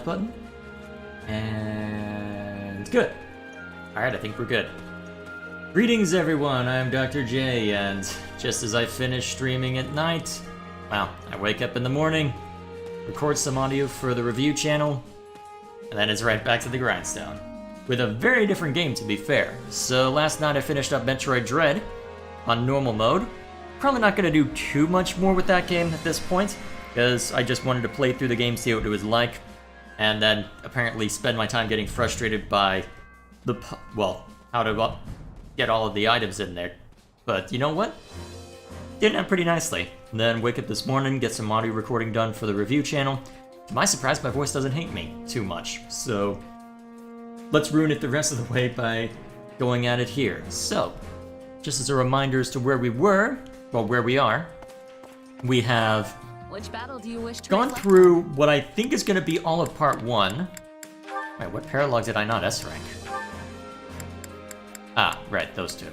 button. And good. Alright, I think we're good. Greetings everyone, I'm Dr. J, and just as I finish streaming at night, well, I wake up in the morning, record some audio for the review channel, and then it's right back to the grindstone. With a very different game, to be fair. So last night I finished up Metroid Dread on normal mode. Probably not going to do too much more with that game at this point, because I just wanted to play through the game, see what it was like, and then apparently spend my time getting frustrated by how to get all of the items in there. But you know what? Did it pretty nicely. And then wake up this morning, get some audio recording done for the review channel. To my surprise, my voice doesn't hate me too much, so let's ruin it the rest of the way by going at it here. So, just as a reminder as to where we were, well, where we are, we have Which battle do you wish to gone through what I think is going to be all of part 1. Wait, what paralog did I not S-rank? Ah, right, those two.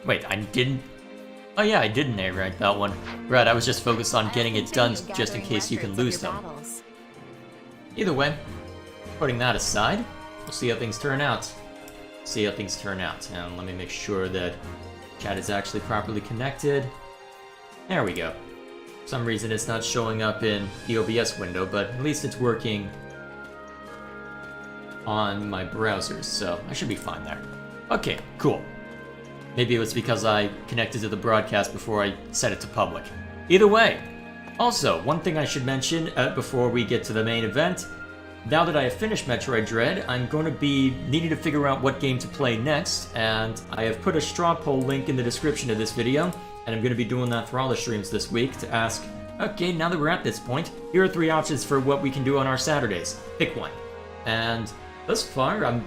Wait, I didn't... Oh yeah, I didn't A-rank that one. Right, I was just focused on getting it done just in case you can lose them. Either way, putting that aside, we'll see how things turn out. And let me make sure that chat is actually properly connected. There we go. For some reason it's not showing up in the OBS window, but at least it's working on my browsers, so I should be fine there. Okay, cool. Maybe it was because I connected to the broadcast before I set it to public. Either way. Also, one thing I should mention before we get to the main event, now that I have finished Metroid Dread, I'm going to be needing to figure out what game to play next, and I have put a straw poll link in the description of this video, and I'm going to be doing that for all the streams this week to ask, okay, now that we're at this point, here are 3 options for what we can do on our Saturdays. Pick one. And thus far, I'm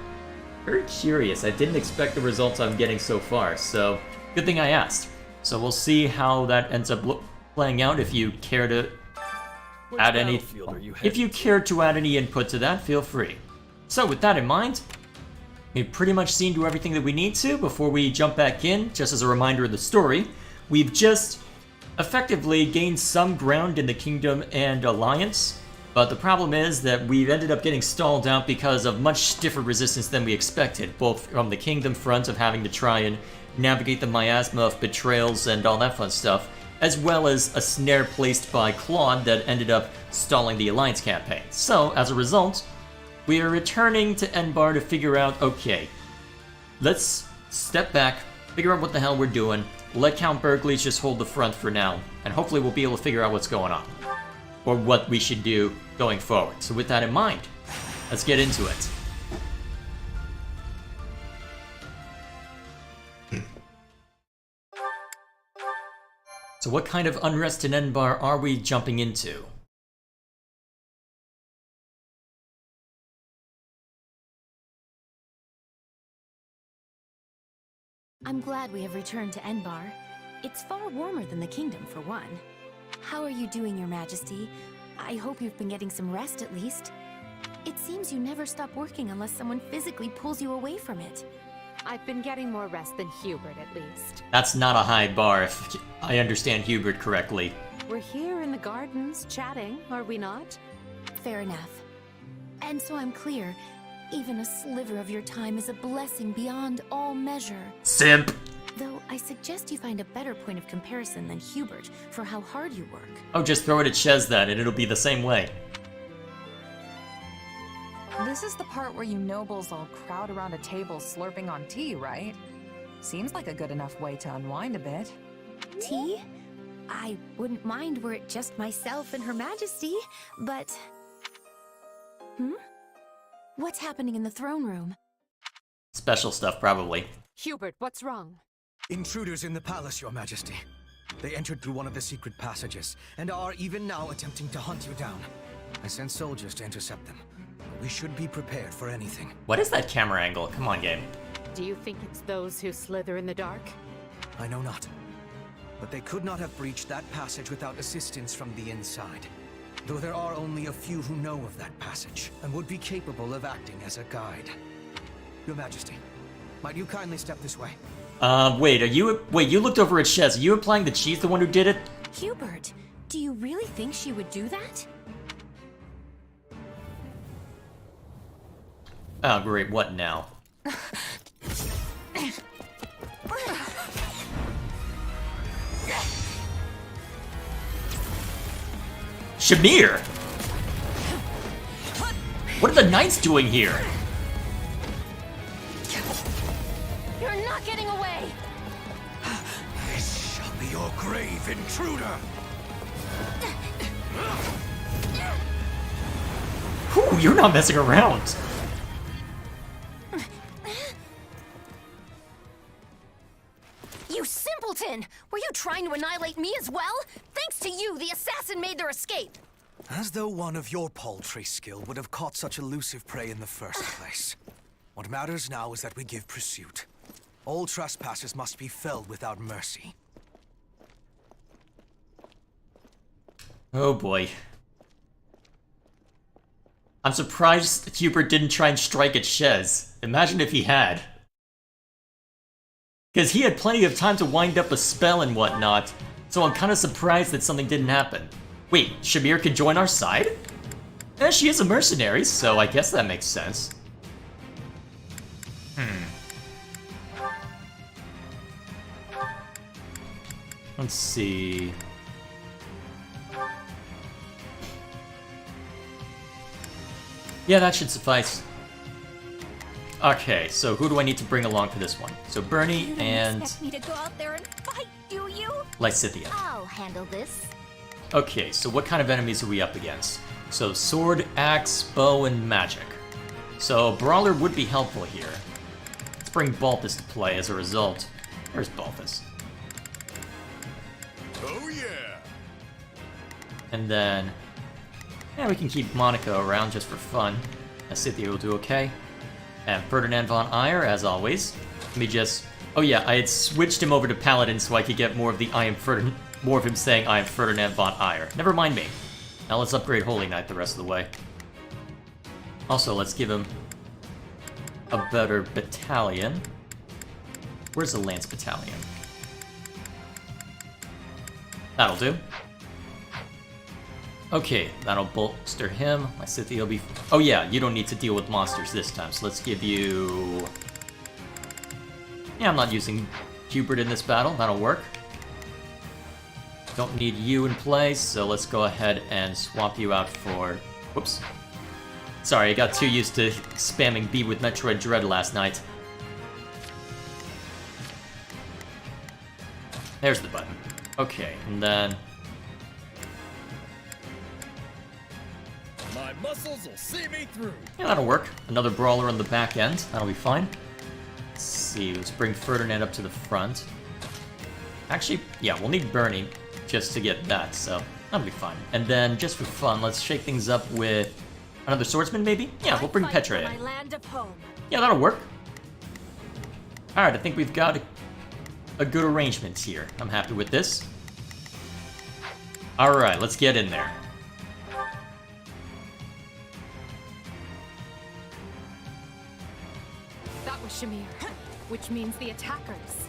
very curious. I didn't expect the results I'm getting so far, so good thing I asked. So we'll see how that ends up playing out. If you care to add any input to that, feel free. So with that in mind, we've pretty much seen to everything that we need to before we jump back in. Just as a reminder of the story, we've just effectively gained some ground in the Kingdom and Alliance. But the problem is that we've ended up getting stalled out because of much stiffer resistance than we expected, both from the Kingdom front of having to try and navigate the miasma of betrayals and all that fun stuff, as well as a snare placed by Claude that ended up stalling the Alliance campaign. So, as a result, we are returning to Enbarr to figure out, okay, let's step back, figure out what the hell we're doing, let Count Berkeley just hold the front for now, and hopefully we'll be able to figure out what's going on. Or what we should do going forward. So with that in mind, let's get into it. So what kind of unrest in Enbarr are we jumping into? I'm glad we have returned to Enbarr. It's far warmer than the Kingdom, for one. How are you doing, Your Majesty? I hope you've been getting some rest at least. It seems you never stop working unless someone physically pulls you away from it. I've been getting more rest than Hubert, at least. That's not a high bar, if I understand Hubert correctly. We're here in the gardens, chatting, are we not? Fair enough. And so I'm clear, even a sliver of your time is a blessing beyond all measure. Simp! Though I suggest you find a better point of comparison than Hubert for how hard you work. Oh, just throw it at Chez then, and it'll be the same way. This is the part where you nobles all crowd around a table slurping on tea, right? Seems like a good enough way to unwind a bit. Tea? I wouldn't mind were it just myself and Her Majesty, but... What's happening in the throne room? Special stuff, probably. Hubert, what's wrong? Intruders in the palace, Your Majesty. They entered through one of the secret passages, and are even now attempting to hunt you down. I sent soldiers to intercept them. We should be prepared for anything. What is that camera angle? Come on, game. Do you think it's those who slither in the dark? I know not. But they could not have breached that passage without assistance from the inside. Though there are only a few who know of that passage, and would be capable of acting as a guide. Your Majesty, might you kindly step this way? Wait, you looked over at Chez. Are you implying that she's the one who did it? Hubert, do you really think she would do that? Oh, great, what now? Shamir! What are the knights doing here? You're not getting away! This shall be your grave, intruder! Whew, you're not messing around. You simpleton! Were you trying to annihilate me as well? Thanks to you, the assassin made their escape! As though one of your paltry skill would have caught such elusive prey in the first place. What matters now is that we give pursuit. All trespassers must be felled without mercy. Oh boy. I'm surprised Hubert didn't try and strike at Shez. Imagine if he had. Because he had plenty of time to wind up a spell and whatnot, so I'm kind of surprised that something didn't happen. Wait, Shamir could join our side? Eh, she is a mercenary, so I guess that makes sense. Let's see... Yeah, that should suffice. Okay, so who do I need to bring along for this one? So Bernie and... expect me to go out there and fight, do you? Lysithia. I'll handle this. Okay, so what kind of enemies are we up against? So sword, axe, bow, and magic. So Brawler would be helpful here. Let's bring Balthus to play as a result. Where's Balthus? Oh yeah! And then... Yeah, we can keep Monica around just for fun. Lysithia will do okay. And Ferdinand von Eyre, as always. Let me just... Oh yeah, I had switched him over to Paladin so I could get more of the more of him saying I am Ferdinand von Eyre. Never mind me. Now let's upgrade Holy Knight the rest of the way. Also, let's give him a better battalion. Where's the Lance Battalion? That'll do. Okay, that'll bolster him. Lysithia will be... Oh yeah, you don't need to deal with monsters this time, so let's give you... Yeah, I'm not using Hubert in this battle, that'll work. Don't need you in play, so let's go ahead and swap you out for... Whoops. Sorry, I got too used to spamming B with Metroid Dread last night. There's the button. Okay, and then... My muscles will see me through. Yeah, that'll work. Another brawler on the back end. That'll be fine. Let's see, let's bring Ferdinand up to the front. Actually, yeah, we'll need Bernie just to get that, so that'll be fine. And then, just for fun, let's shake things up with another swordsman, maybe? Yeah, we'll bring Petra in. My land of home. Yeah, that'll work. Alright, I think we've got a good arrangement here. I'm happy with this. Alright, let's get in there. That was Shamir, which means the attackers.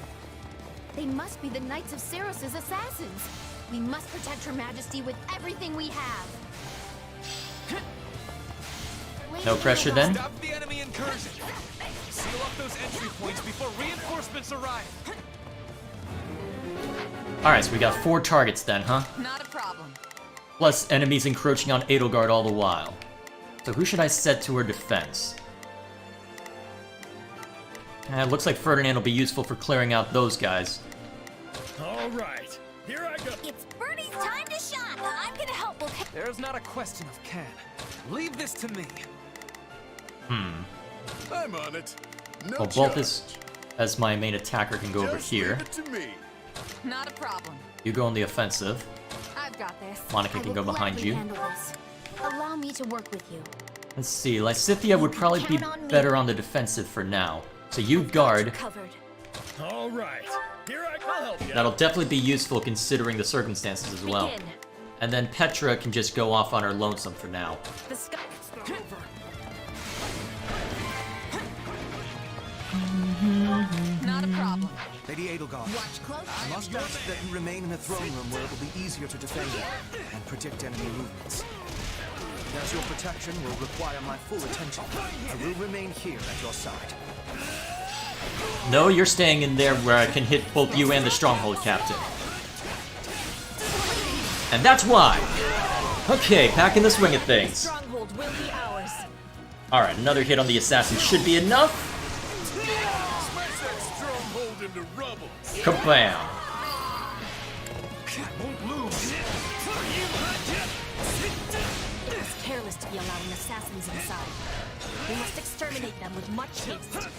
They must be the Knights of Ceros's assassins. We must protect Her Majesty with everything we have. No pressure then? Stop the enemy incursion. Seal up those entry points before reinforcements arrive. Alright, so we got 4 targets then, huh? Not a problem. Plus enemies encroaching on Edelgard all the while. So who should I set to her defense? It looks like Ferdinand will be useful for clearing out those guys. All right, here I go. It's Bernie's time to shine. I'm gonna help. There's not a question of can. Leave this to me. I'm on it. No Well, Balthus, as my main attacker, can go over Just here. leave it to me. Not a problem. You go on the offensive. I've got this. Monica can go behind you. Allow me to work with you. Let's see, Lysithia would probably be better on the defensive for now. So you guard. Covered. All right, here I'll help you. That'll definitely be useful considering the circumstances as well. Begin. And then Petra can just go off on her lonesome for now. The sky. Not a problem. Lady Edelgard, Watch close. I must ask that you remain in the throne room where it will be easier to defend and predict enemy movements. As your protection will require my full attention, I will remain here at your side. No, you're staying in there where I can hit both you and the Stronghold Captain. And that's why! Okay, back in the swing of things. Stronghold will be ours. Alright, another hit on the assassin should be enough. Smash that stronghold into rubble. Kabam! It was careless to be allowing assassins inside. We must exterminate them with much haste.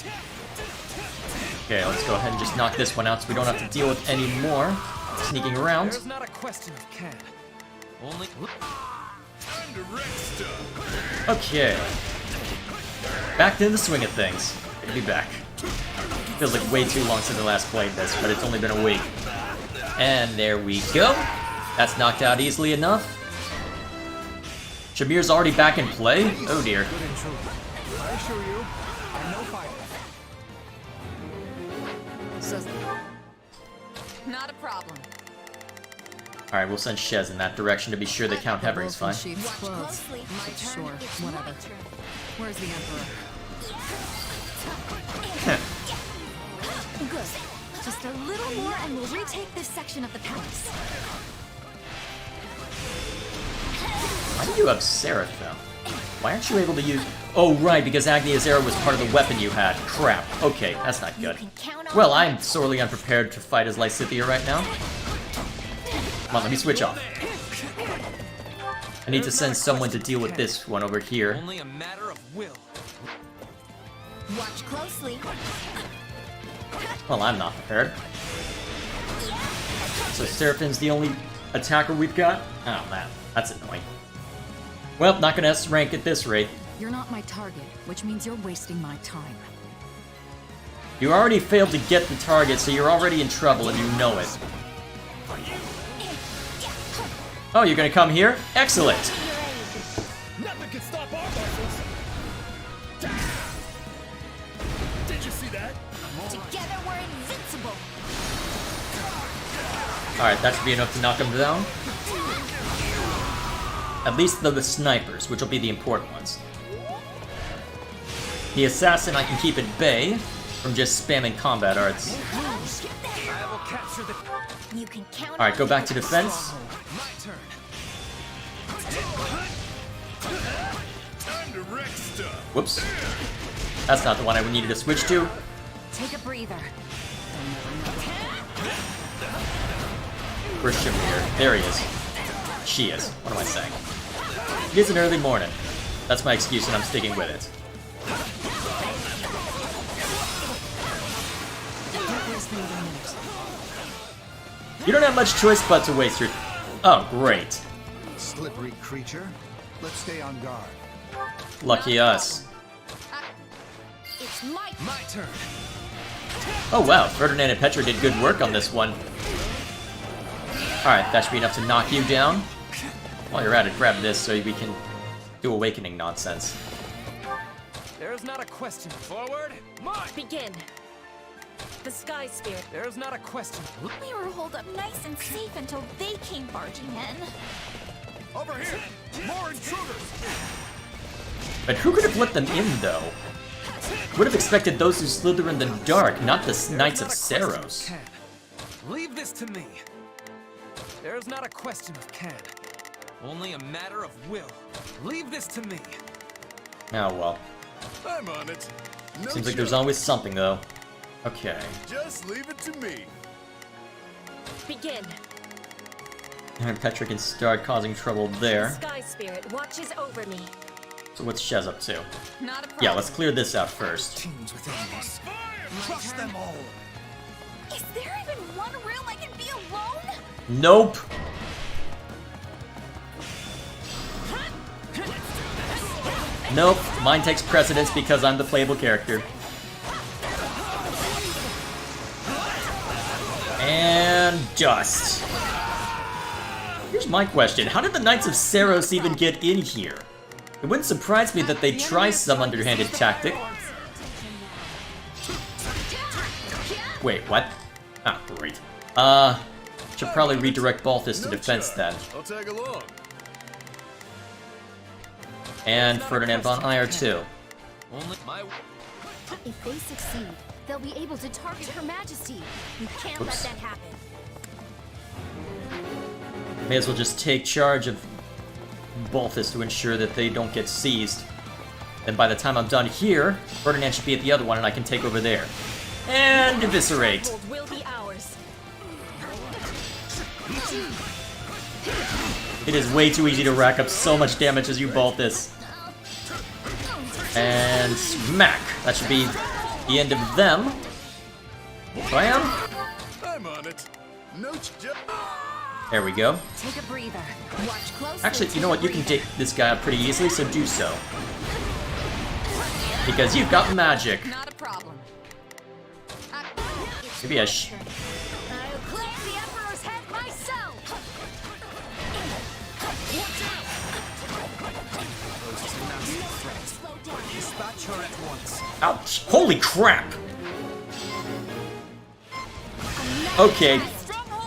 Okay, let's go ahead and just knock this one out so we don't have to deal with any more sneaking around. There's not a question of can. Only. Time to wreck stuff. Okay. Back to the swing of things. Good to be back. Feels like way too long since I last played this, but it's only been a week. And there we go. That's knocked out easily enough. Shamir's already back in play? Oh dear. Good intruder. I assure you, I'm no fighter. Not a problem. Alright, we'll send Shez in that direction to be sure that Count Hevering's fine. Watch closely. My turn. Sure, It's whatever. my turn. Where's the Emperor? Good. Just a little more and we'll retake this section of the palace. Why do you have Seraph, though? Why aren't you able to use... Oh, right, because Agnia's arrow was part of the weapon you had. Crap. Okay, that's not good. Well, I'm sorely unprepared to fight as Lysithea right now. Come on, let me switch off. I need to send someone to deal with this one over here. Only a matter of will. Watch closely. Well, I'm not prepared. So Seraphine's the only attacker we've got? Oh, man. That's annoying. Well, not gonna S-rank at this rate. You're not my target, which means you're wasting my time. You already failed to get the target, so you're already in trouble and you know it. Oh, you're gonna come here? Excellent! Nothing can stop our muscles. Did you see that? Together we're invincible. Alright, that should be enough to knock him down. At least the snipers, which will be the important ones. The assassin I can keep at bay from just spamming combat arts. I will capture the. You can count. Alright, go back to defense. My turn. Time to wreck stuff. Whoops. That's not the one I needed to switch to. Take a breather. Where's Shamir? There he is. She is. What am I saying? It is an early morning. That's my excuse and I'm sticking with it. You don't have much choice but to waste your... Oh, great. Slippery creature. Let's stay on guard. Lucky us. It's my My turn. Oh wow, Ferdinand and Petra did good work on this one. Alright, that should be enough to knock you down. While you're at it, grab this so we can do awakening nonsense. There's not a question. Forward. March. Begin. The Sky Spirit. There's not a question. We were holed up nice and safe until they came barging in. Over here. More intruders. But who could have let them in, though? Would have expected those who slither in the dark, not the Knights of Saros. Can. Leave this to me. There's not a question of can. Only a matter of will. Leave this to me. Oh well. I'm on it. No Seems like there's joke. always something, though. Okay. Just leave it to me. Begin. And Petra can start causing trouble The there. Sky Spirit watches over me. So what's Shez up to? Not a problem. Yeah, let's clear this out first. Teams within us. Crush them all. Is there even one room I can be alone? Nope! Nope, mine takes precedence because I'm the playable character. And dust. Here's my question. How did the Knights of Saros even get in here? It wouldn't surprise me that they'd try some underhanded tactic. Wait, what? Ah, great. Should probably redirect Balthus to defense then. I'll tag along. And Ferdinand von Eyre too. Only my... If they succeed, they'll be able to target Her Majesty. You can't let that happen. May as well just take charge of Balthus to ensure that they don't get seized. Then by the time I'm done here, Ferdinand should be at the other one and I can take over there. And eviscerate. Will be ours. It is way too easy to rack up so much damage as you Balthus. And smack. That should be the end of them. Bam. I'm on it. No There we go. Take a breather. Watch closely. Actually, you know what? You can take this guy out pretty easily, so do so. Because you've got magic. Not a problem. Maybe a I'll claim the Emperor's head myself. Slow down. Dispatch her at once. Ouch! Holy crap! Okay,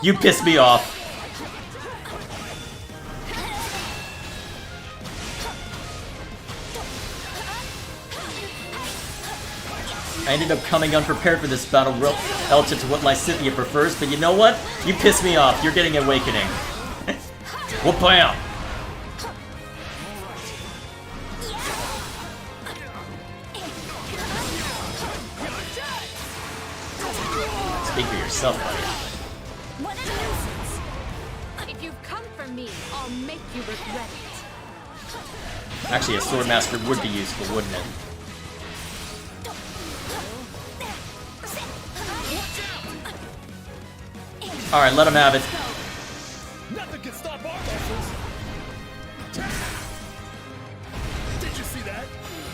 you pissed me off. I ended up coming unprepared for this battle relative to what Lysithea prefers, but you know what? You pissed me off. You're getting Awakening. Whoop-bam! Speak for yourself, buddy. What a nuisance. If you've come for me, I'll make you regret it. Actually, a Swordmaster would be useful, wouldn't it? Alright, let him have it. Nothing can stop our muscles. Did you see that?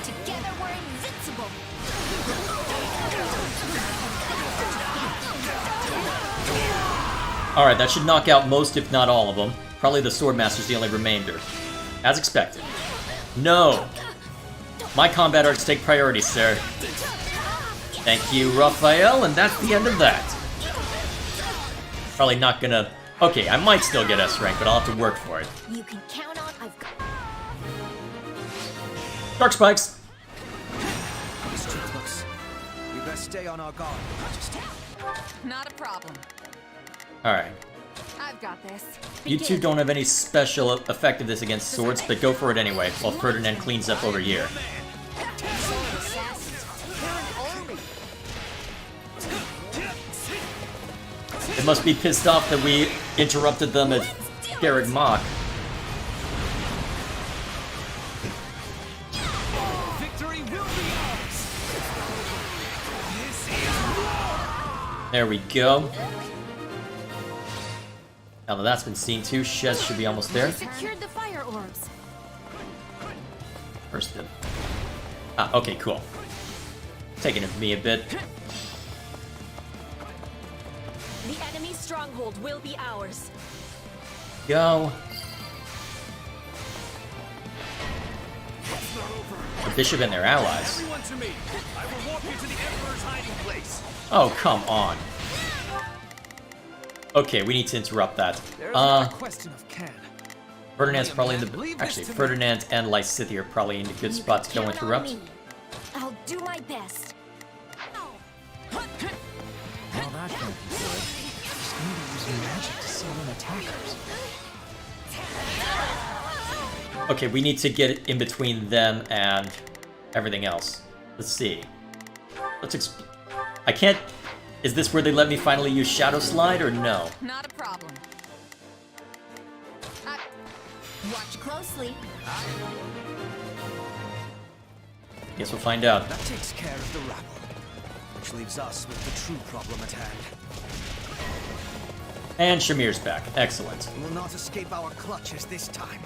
Together we're invincible. Alright, that should knock out most, if not all of them. Probably the Swordmaster's the only remainder. As expected. No! My combat arts take priority, sir. Thank you, Raphael, and that's the end of that. Probably not gonna... Okay, I might still get S rank, but I'll have to work for it. You can count on I've got... Dark Spikes! This too close. We best stay on our guard, Majesty. Not a problem. Alright. I've got this. You two don't have any special effectiveness against swords, but go for it anyway, while Ferdinand cleans up over here. They must be pissed off that we interrupted them at Garreg Mach. Victory will be ours. There we go. Now that that's been seen too, Shez should be almost there. Secured the fire orbs. First dip. Ah, okay, cool. Taking it from me a bit. The enemy's stronghold will be ours. Go. The bishop and their allies. Everyone to me. I will walk you to the Emperor's hiding place. Oh, come on. Okay, we need to interrupt that. There's not a question of can. Ferdinand's probably in Leave the... this Actually, to me. Ferdinand and Lysithea are probably in a good spot to go Count on interrupt. me. I'll do my best. Well, that can't be good. Just need to use magic to seal in attackers. Okay, we need to get it in between them and everything else. Let's see. Let's I can't... Is this where they let me finally use Shadow Slide, or no? Not a problem. Watch closely. Guess we'll find out. That takes care of the rabble, which leaves us with the true problem at hand. And Shamir's back. Excellent. We will not escape our clutches this time.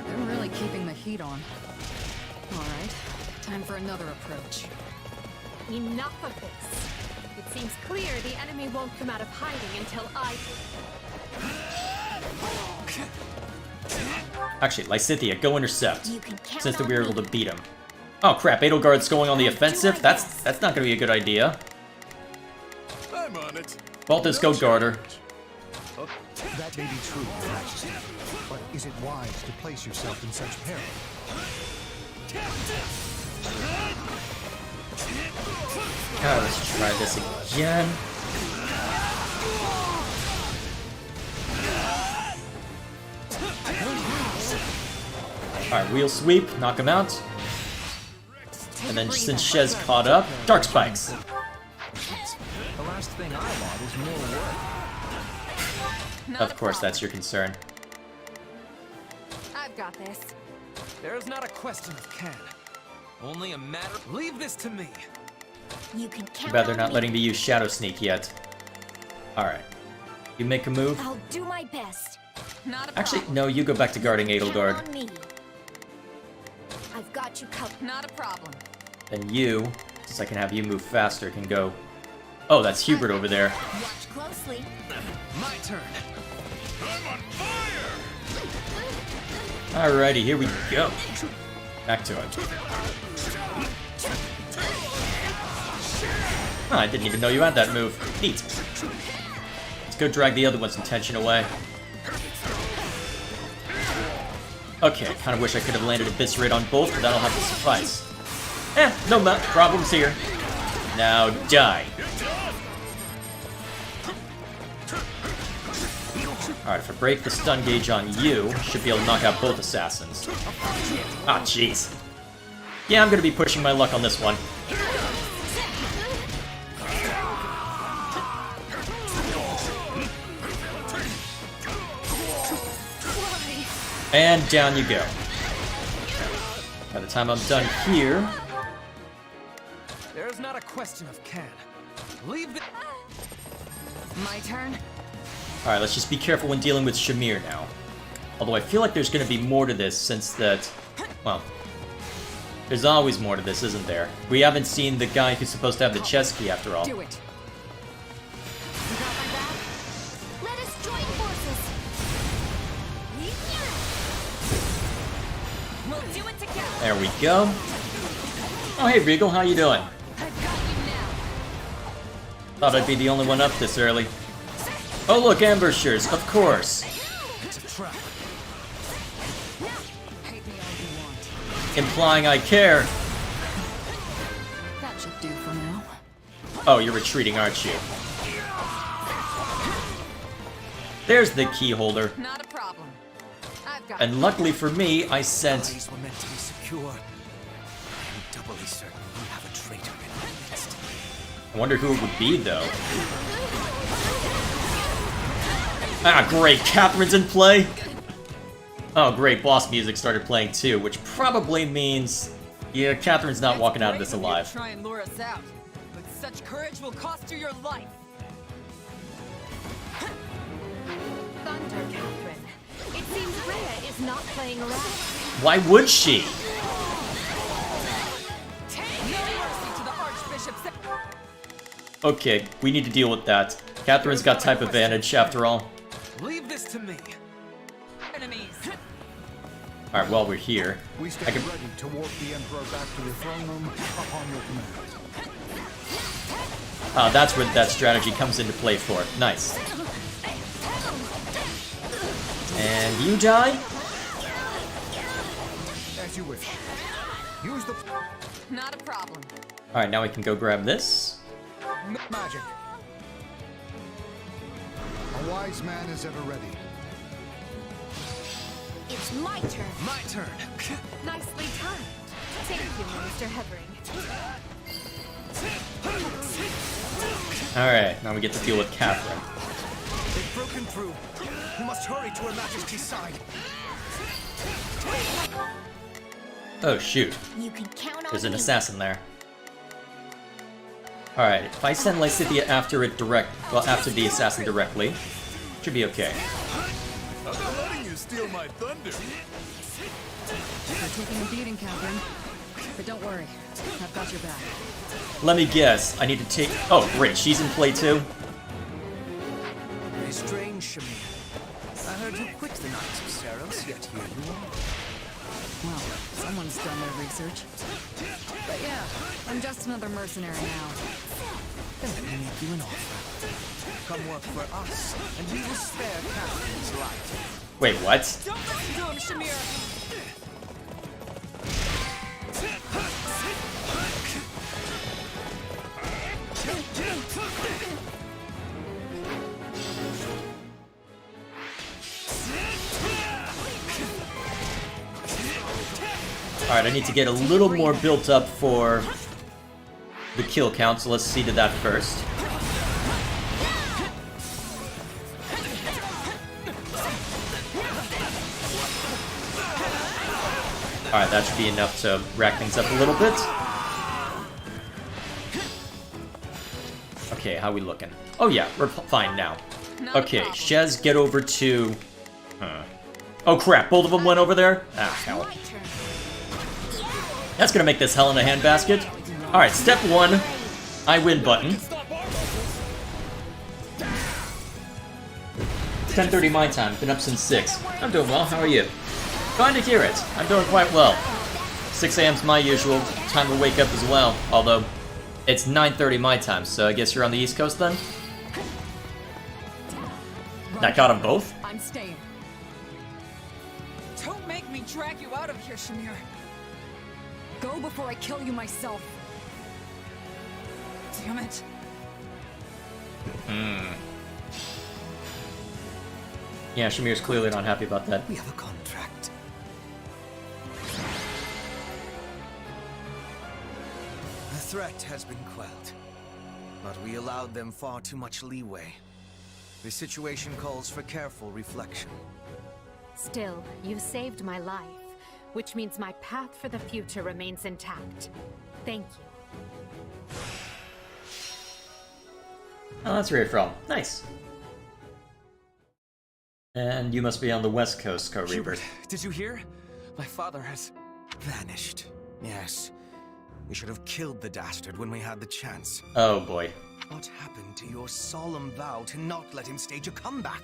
They're really keeping the heat on. All right, time for another approach. Enough of this. It seems clear the enemy won't come out of hiding until I do. Actually, Lysithea, go intercept. You can count Since that on we were me. able to beat him. Oh crap, Edelgard's going on the offensive? That's not gonna be a good idea. I'm on it. Balthus, go guard her. That may be true, Your Majesty, but Is it wise to place yourself in such peril? Alright, let's try this again. Alright, wheel sweep, knock him out. And then since Shez caught up, Dark Spikes. The last thing I want is more work. Of course, that's your concern. I've got this. There's not a question of can. Only a matter. Leave this to me. You can count Too bad they're on not me. letting me use Shadow Sneak yet. Alright. You make a move. I'll do my best. Not a Actually, problem. no, you go back to guarding Edelgard. Count on me. I've got you covered. Not a problem. Then you, since I can have you move faster, can go... Oh, that's Hubert over there. Watch closely. My turn. Alrighty, here we go. Back to it. Oh, I didn't even know you had that move. Neat. Let's go drag the other one's intention away. Okay, I kind of wish I could have landed Eviscerate on both, but that'll have to suffice. No problems here. Now die. Alright, if I break the stun gauge on you, should be able to knock out both assassins. Ah, jeez. Yeah, I'm gonna be pushing my luck on this one. And down you go. By the time I'm done here... There's not a question of can. Leave the. My turn. Alright, let's just be careful when dealing with Shamir now. Although I feel like there's gonna be more to this since that... Well... There's always more to this, isn't there? We haven't seen the guy who's supposed to have the chess key after all. Do it. You got my back? Let us join forces. We'll do it together. There we go. Oh, hey, Regal, how you doing? I've got you now. Thought I'd be the only one up this early. Oh, look, ambushers, of course. It's a trap. Hate me all you want. Implying I care. That should do for now. Oh, you're retreating, aren't you? There's the key holder. Not a problem. I've got And luckily for me, I sent... These were meant to be secure. I am doubly certain we have a traitor in our midst. I wonder who it would be, though. Ah, great, Catherine's in play! Oh, great, boss music started playing too, which probably means... Yeah, Catherine's not walking out of this alive. Try and lure us out, but such courage will cost you your life. Thunder, Catherine. It seems Rhea is not playing around. Why would she? No mercy to the Archbishop's. Okay, we need to deal with that. Catherine's got type advantage, after all. Leave this to me. Enemies. Alright, while we're here... We I stand can... ready to warp the Emperor back to the throne room upon your command. Ah, that's where that strategy comes into play for. Nice. And you die? As you wish. Use the Not a problem. Alright, now we can go grab this. magic. A wise man is ever ready. It's my turn. My turn. Nicely timed. Thank you, Minister Hevering. Alright, now we get to deal with Catherine. They've broken through. We must hurry to Her Majesty's side. Oh, shoot. You can count on There's an me. assassin there. Alright, if I send Lysithea after it after the assassin directly, should be okay. I'm not letting you steal my thunder. You're taking a beating, Catherine. But don't worry, I've got your back. Let me guess, I need to take... Oh, great, she's in play too? Very strange, Shamir. I heard you quit the Knights of Seros, yet here you are. Well, someone's done their research. But yeah, I'm just another mercenary now. Then let me make you an offer. Come work for us, and we will spare Catherine's life. Wait, what? Don't listen to him, Shamir! Alright, I need to get a little more built up for the kill count, so let's see to that first. Alright, that should be enough to rack things up a little bit. Okay, how we looking? Oh yeah, we're fine now. Okay, Shez, get over to... Oh crap, both of them went over there? Ah, hell. That's gonna make this hell in a handbasket. Alright, step one, I win button. 10:30 my time, been up since 6. I'm doing well, how are you? Fine to hear it, I'm doing quite well. 6 a.m.'s my usual time to wake up as well, although it's 9:30 my time, so I guess you're on the East Coast then? That got them both? I'm staying. Don't make me drag you out of here, Shamir. Go before I kill you myself. Damn it. Yeah, Shamir's clearly not happy about that. We have a contract. The threat has been quelled, but we allowed them far too much leeway. The situation calls for careful reflection. Still, you saved my life, which means my path for the future remains intact. Thank you. Oh, that's where you're from. Nice. And you must be on the West Coast, Co-Reaper. Hubert, did you hear? My father has... Vanished. Yes. We should have killed the dastard when we had the chance. Oh boy. What happened to your solemn vow to not let him stage a comeback?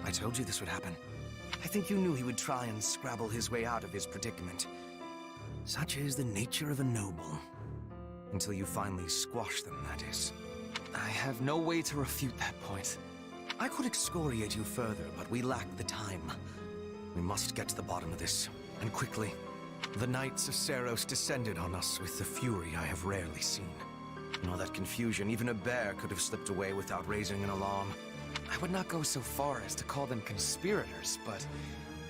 I told you this would happen. I think you knew he would try and scrabble his way out of his predicament. Such is the nature of a noble. Until you finally squash them, that is. I have no way to refute that point. I could excoriate you further, but we lack the time. We must get to the bottom of this, and quickly. The Knights of Seros descended on us with the fury I have rarely seen. In all that confusion, even a bear could have slipped away without raising an alarm. I would not go so far as to call them conspirators, but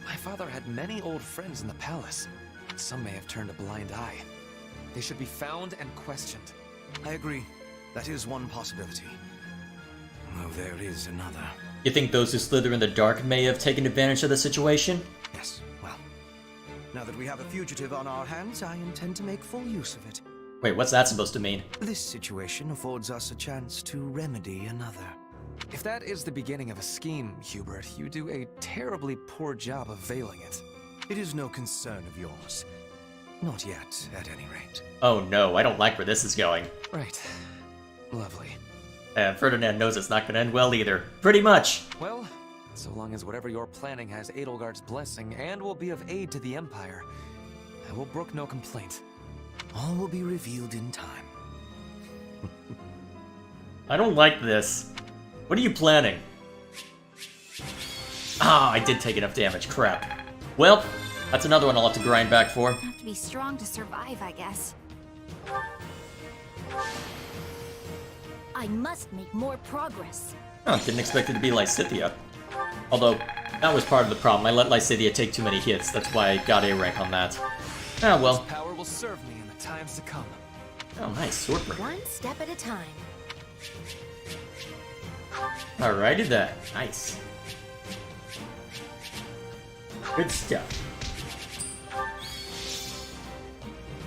my father had many old friends in the palace. Some may have turned a blind eye. They should be found and questioned. I agree. That is one possibility. Though there is another. You think those who slither in the dark may have taken advantage of the situation? Yes, well. Now that we have a fugitive on our hands, I intend to make full use of it. Wait, what's that supposed to mean? This situation affords us a chance to remedy another. If that is the beginning of a scheme, Hubert, you do a terribly poor job of veiling it. It is no concern of yours. Not yet, at any rate. Oh no, I don't like where this is going. Right. Lovely. And Ferdinand knows it's not going to end well either. Pretty much. Well, so long as whatever you're planning has Edelgard's blessing and will be of aid to the Empire, I will brook no complaint. All will be revealed in time. I don't like this. What are you planning? Ah, I did take enough damage. Crap. Well, that's another one I'll have to grind back for. Have to be strong to survive, I guess. I must make more progress. Huh, didn't expect it to be Lysithea. Although, that was part of the problem. I let Lysithea take too many hits. That's why I got A rank on that. Ah, well. This power will serve me in the times to come. Oh, nice. Sword break. One step at a time. Alrighty then. Nice. Good stuff.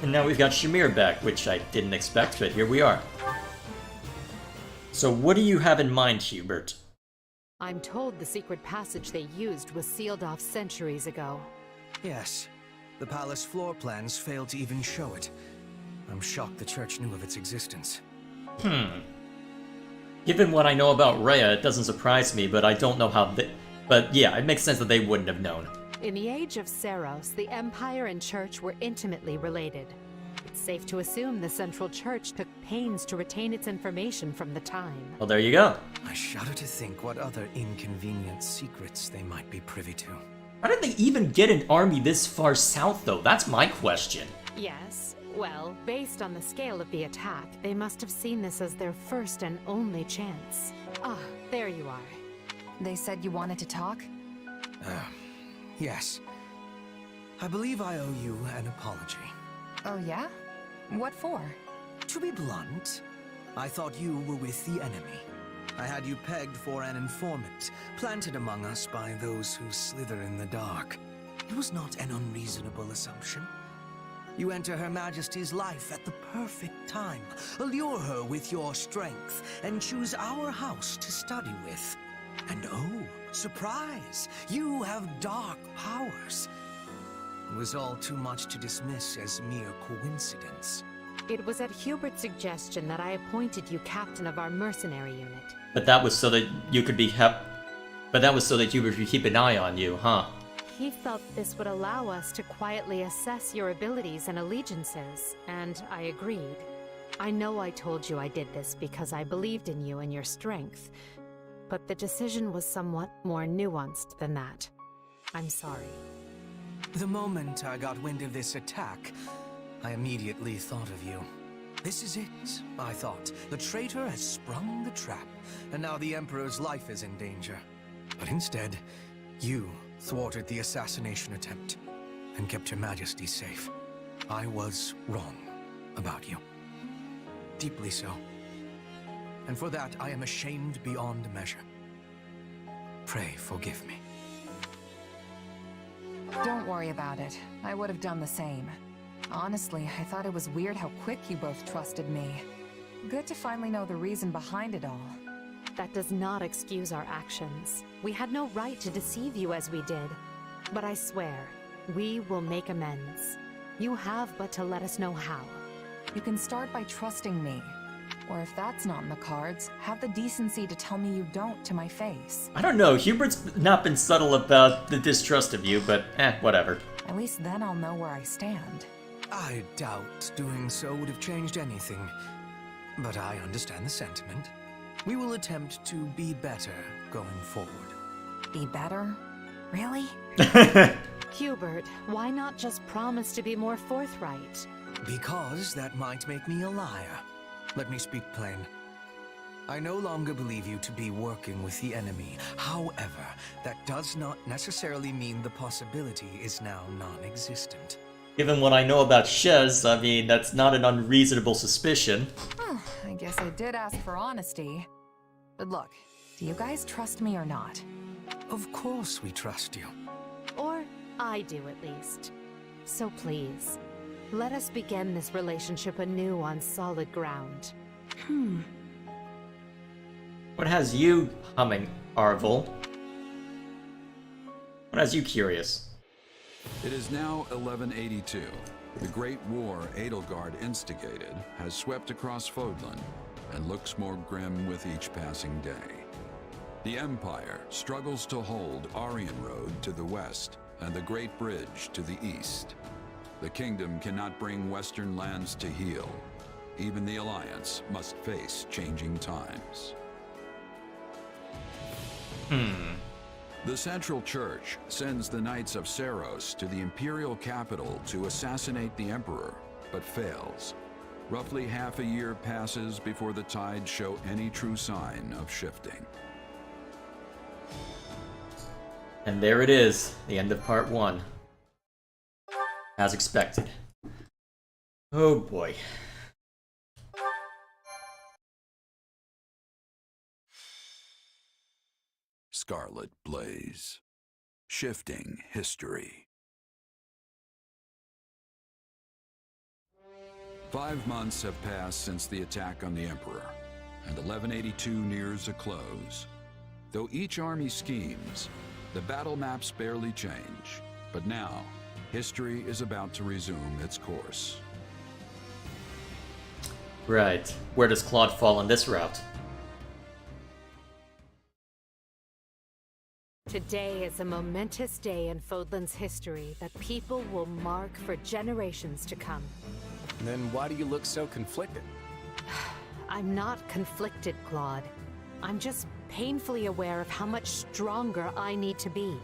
And now we've got Shamir back, which I didn't expect, but here we are. So what do you have in mind, Hubert? I'm told the secret passage they used was sealed off centuries ago. Yes. The palace floor plans failed to even show it. I'm shocked the church knew of its existence. Given what I know about Rhea, it doesn't surprise me, but I don't know how they... But yeah, it makes sense that they wouldn't have known. In the age of Seros, the Empire and Church were intimately related. The It's safe to assume the Central Church took pains to retain its information from the time. Well, there you go. I shudder to think what other inconvenient secrets they might be privy to. How did they even get an army this far south, though? That's my question. Yes, well, based on the scale of the attack, they must have seen this as their first and only chance. Ah, there you are. They said you wanted to talk? Yes. I believe I owe you an apology. Oh yeah? What for? To be blunt, I thought you were with the enemy. I had you pegged for an informant, planted among us by those who slither in the dark. It was not an unreasonable assumption. You enter Her Majesty's life at the perfect time, allure her with your strength, and choose our house to study with. And oh, surprise! You have dark powers. It was all too much to dismiss as mere coincidence. It was at Hubert's suggestion that I appointed you captain of our mercenary unit. But that was so that you could be But that was so that Hubert could keep an eye on you, huh? He felt this would allow us to quietly assess your abilities and allegiances, and I agreed. I know I told you I did this because I believed in you and your strength, but the decision was somewhat more nuanced than that. I'm sorry. The moment I got wind of this attack, I immediately thought of you. This is it, I thought. The traitor has sprung the trap, and now the Emperor's life is in danger. But instead, you thwarted the assassination attempt and kept Your Majesty safe. I was wrong about you. Deeply so. And for that, I am ashamed beyond measure. Pray forgive me. Don't worry about it. I would have done the same. Honestly, I thought it was weird how quick you both trusted me. Good to finally know the reason behind it all. That does not excuse our actions. We had no right to deceive you as we did. But I swear, we will make amends. You have but to let us know how. You can start by trusting me. Or if that's not in the cards, have the decency to tell me you don't to my face. I don't know, Hubert's not been subtle about the distrust of you, but whatever. At least then I'll know where I stand. I doubt doing so would have changed anything. But I understand the sentiment. We will attempt to be better going forward. Be better? Really? Hubert, why not just promise to be more forthright? Because that might make me a liar. Let me speak plain. I no longer believe you to be working with the enemy. However, that does not necessarily mean the possibility is now non-existent. Given what I know about Shez, I mean, that's not an unreasonable suspicion. I guess I did ask for honesty. But look, do you guys trust me or not? Of course we trust you. Or I do at least. So please, let us begin this relationship anew on solid ground. What has you humming, Arvel? What has you curious? It is now 1182. The Great War Edelgard instigated has swept across Fodlan and looks more grim with each passing day. The Empire struggles to hold Aryan Road to the west and the Great Bridge to the east. The Kingdom cannot bring Western lands to heal. Even the Alliance must face changing times. The Central Church sends the Knights of Seros to the Imperial capital to assassinate the Emperor, but fails. Roughly half a year passes before the tides show any true sign of shifting. And there it is, the end of part 1. As expected. Oh boy. Scarlet Blaze. Shifting history. 5 months have passed since the attack on the Emperor, and 1182 nears a close. Though each army schemes, the battle maps barely change. But now, history is about to resume its course. Right. Where does Claude fall on this route? Today is a momentous day in Fodlan's history that people will mark for generations to come. Then why do you look so conflicted? I'm not conflicted, Claude. I'm just painfully aware of how much stronger I need to be.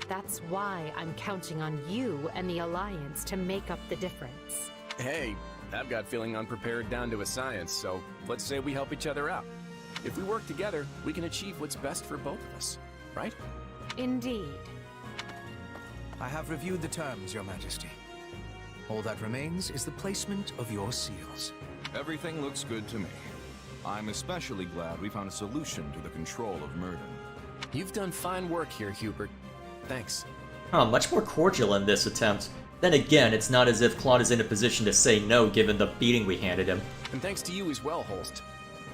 That's why I'm counting on you and the Alliance to make up the difference. Hey, I've got feeling unprepared down to a science, so let's say we help each other out. If we work together, we can achieve what's best for both of us, right? Indeed. I have reviewed the terms, Your Majesty. All that remains is the placement of your seals. Everything looks good to me. I'm especially glad we found a solution to the control of Murden. You've done fine work here, Hubert. Thanks. Much more cordial in this attempt. Then again, it's not as if Claude is in a position to say no given the beating we handed him. And thanks to you as well, Holst.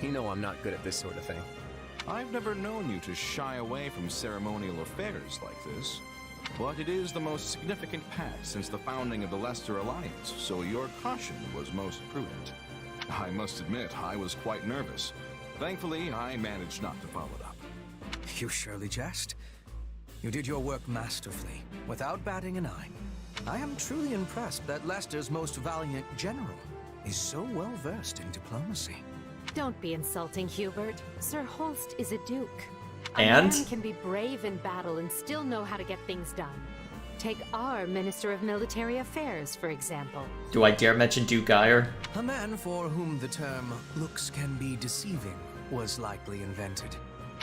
You know I'm not good at this sort of thing. I've never known you to shy away from ceremonial affairs like this. But it is the most significant pact since the founding of the Leicester Alliance, so your caution was most prudent. I must admit, I was quite nervous. Thankfully, I managed not to follow it up. You surely jest. You did your work masterfully, without batting an eye. I am truly impressed that Leicester's most valiant general is so well versed in diplomacy. Don't be insulting, Hubert. Sir Holst is a duke. A And? man can be brave in battle and still know how to get things done. Take our Minister of Military Affairs, for example. Do I dare mention Duke Geyer? A man for whom the term looks can be deceiving was likely invented.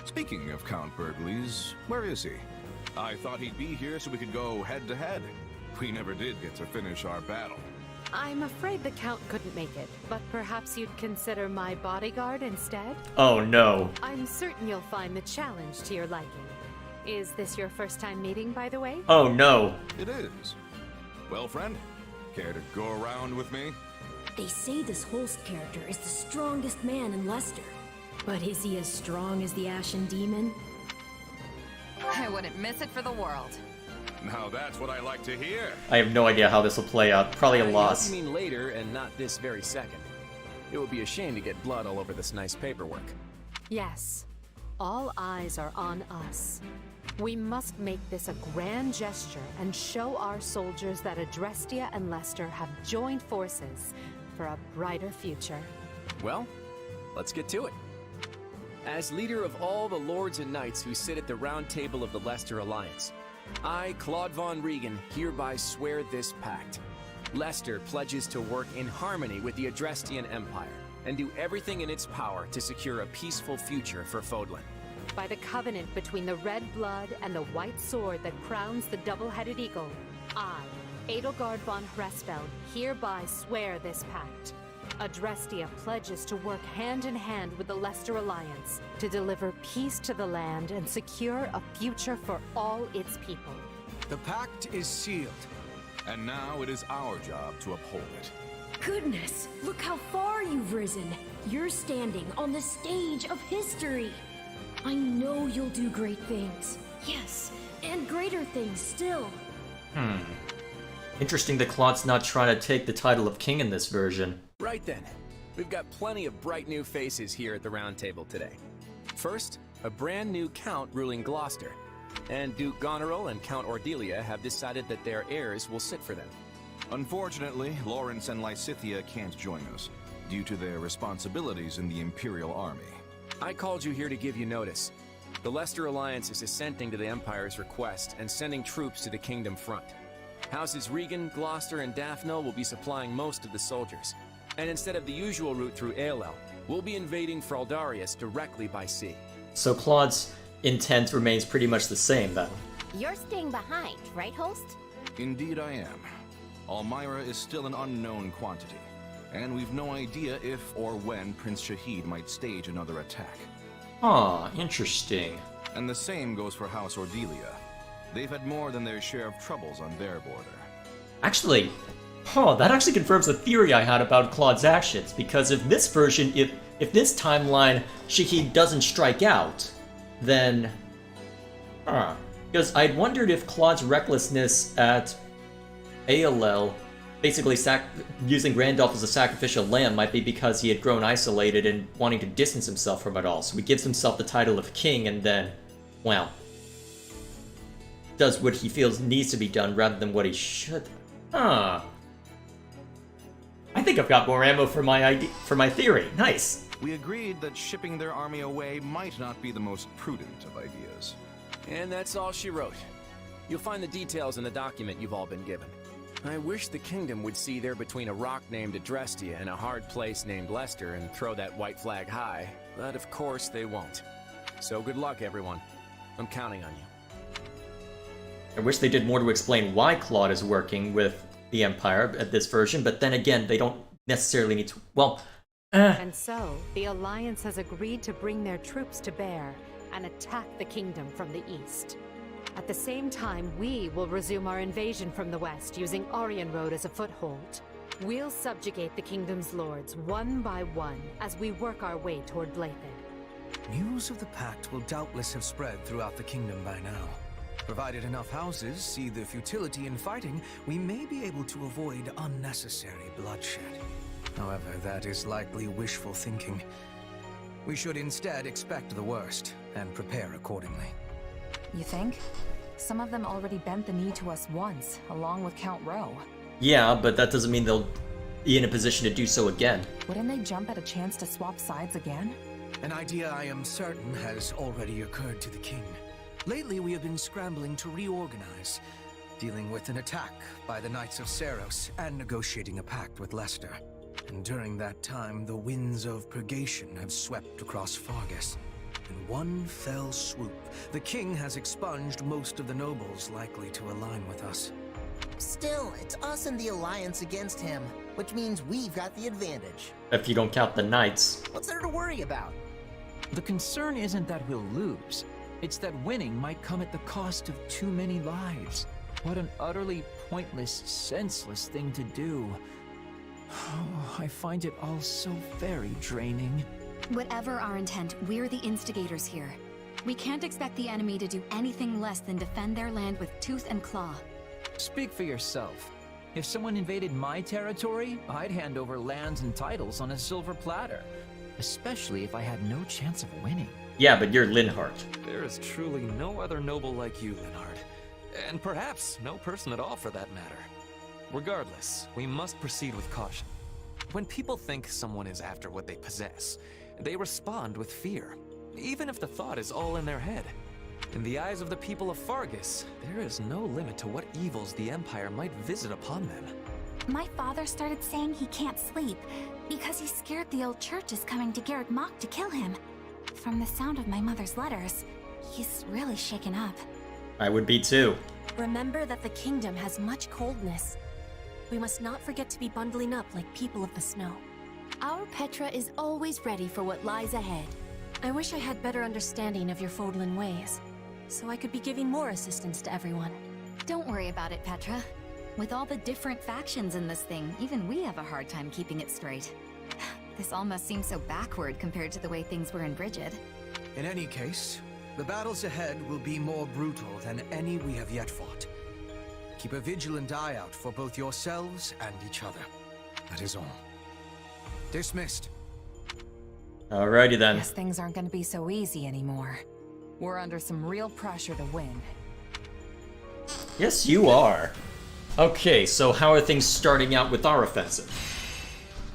Speaking of Count Burgleys, where is he? I thought he'd be here so we could go head-to-head. We never did get to finish our battle. I'm afraid the Count couldn't make it, but perhaps you'd consider my bodyguard instead? Oh no. I'm certain you'll find the challenge to your liking. Is this your first time meeting, by the way? Oh no. It is. Well, friend, care to go around with me? They say this Holst character is the strongest man in Leicester. But is he as strong as the Ashen Demon? I wouldn't miss it for the world. Now that's what I like to hear. I have no idea how this will play out. Probably a loss. You mean later and not this very second. It would be a shame to get blood all over this nice paperwork. Yes. All eyes are on us. We must make this a grand gesture and show our soldiers that Adrestia and Leicester have joined forces for a brighter future. Well, let's get to it. As leader of all the lords and knights who sit at the round table of the Leicester Alliance, I, Claude von Regan, hereby swear this pact. Leicester pledges to work in harmony with the Adrestian Empire and do everything in its power to secure a peaceful future for Fodlan. By the covenant between the red blood and the white sword that crowns the double-headed eagle, I, Edelgard von Hresfeld, hereby swear this pact. Adrestia pledges to work hand in hand with the Leicester Alliance to deliver peace to the land and secure a future for all its people. The pact is sealed. And now it is our job to uphold it. Goodness, look how far you've risen. You're standing on the stage of history. I know you'll do great things. Yes, and greater things still. Interesting that Claude's not trying to take the title of king in this version. Right then, we've got plenty of bright new faces here at the round table today. First, a brand new count ruling Gloucester, and Duke Goneril and Count Ordelia have decided that their heirs will sit for them. Unfortunately, Lawrence and Lysithea can't join us, due to their responsibilities in the Imperial Army. I called you here to give you notice. The Leicester Alliance is assenting to the Empire's request and sending troops to the Kingdom front. Houses Regan, Gloucester, and Daphne will be supplying most of the soldiers. And instead of the usual route through Aelel, we'll be invading Fraldarius directly by sea. So Claude's intent remains pretty much the same then. You're staying behind, right, Holst? Indeed I am. Almyra is still an unknown quantity, and we've no idea if or when Prince Shahid might stage another attack. Interesting. And the same goes for House Ordelia. They've had more than their share of troubles on their border. Actually, that actually confirms the theory I had about Claude's actions, because if this version, if this timeline, Shahid doesn't strike out, then... Because I'd wondered if Claude's recklessness at Aelel, basically using Randolph as a sacrificial lamb, might be because he had grown isolated and wanting to distance himself from it all. So he gives himself the title of king and then, well, does what he feels needs to be done rather than what he should. I think think I've got more ammo for my theory. Nice. We agreed that shipping their army away might not be the most prudent of ideas. And that's all she wrote. You'll find the details in the document you've all been given. I wish the kingdom would see there between a rock named Adrestia and a hard place named Leicester and throw that white flag high, but of course they won't. So good luck, everyone. I'm counting on you. I wish they did more to explain why Claude is working with the Empire at this version, but then again, they don't necessarily need to. Well, And so, the Alliance has agreed to bring their troops to bear and attack the kingdom from the east. At the same time, we will resume our invasion from the west using Aryan Road as a foothold. We'll subjugate the kingdom's lords one by one as we work our way toward Blathed. News of the Pact will doubtless have spread throughout the kingdom by now. Provided enough houses see the futility in fighting, we may be able to avoid unnecessary bloodshed. However, that is likely wishful thinking. We should instead expect the worst and prepare accordingly. You think? Some of them already bent the knee to us once, along with Count Rowe. yeah, but that doesn't mean they'll be in a position to do so again. Wouldn't they jump at a chance to swap sides again? An idea I am certain has already occurred to the king. Lately, we have been scrambling to reorganize, dealing with an attack by the Knights of Seros and negotiating a pact with Leicester. And during that time, the winds of purgation have swept across Fargus. In one fell swoop, the king has expunged most of the nobles likely to align with us. Still, it's us and the Alliance against him, which means we've got the advantage. If you don't count the knights. What's there to worry about? The concern isn't that we'll lose. It's that winning might come at the cost of too many lives. What an utterly pointless, senseless thing to do. Oh, I find it all so very draining. Whatever our intent, we're the instigators here. We can't expect the enemy to do anything less than defend their land with tooth and claw. Speak for yourself. If someone invaded my territory, I'd hand over lands and titles on a silver platter. Especially if I had no chance of winning. Yeah, but you're Linhardt. There is truly no other noble like you, Linhardt. And perhaps no person at all for that matter. Regardless, we must proceed with caution. When people think someone is after what they possess, they respond with fear, even if the thought is all in their head. In the eyes of the people of Fargus, there is no limit to what evils the Empire might visit upon them. My father started saying he can't sleep because he's scared the old church is coming to Garrett Mock to kill him. From the sound of my mother's letters, he's really shaken up. I would be too. Remember that the kingdom has much coldness. We must not forget to be bundling up like people of the snow. Our Petra is always ready for what lies ahead. I wish I had better understanding of your Fodlan ways, so I could be giving more assistance to everyone. Don't worry about it, Petra. With all the different factions in this thing, even we have a hard time keeping it straight. This almost seems so backward compared to the way things were in Brigid. In any case, the battles ahead will be more brutal than any we have yet fought. Keep a vigilant eye out for both yourselves and each other. That is all. Dismissed. Alrighty then. Guess things aren't going to be so easy anymore. We're under some real pressure to win. Yes, you are. Okay, so how are things starting out with our offensive?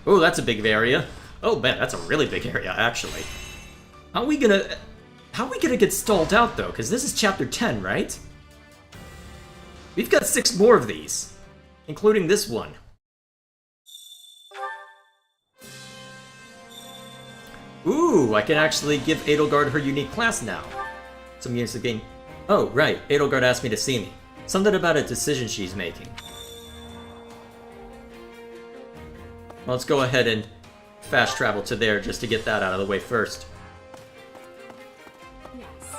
Oh, that's a big area. Oh man, that's a really big area, actually. How are we gonna get stalled out though? Because this is chapter 10, right? We've got 6 more of these, including this one. Ooh, I can actually give Edelgard her unique class now. Some years ago. Oh, right, Edelgard asked me to see me. Something about a decision she's making. Well, let's go ahead and fast travel to there just to get that out of the way first. Yes.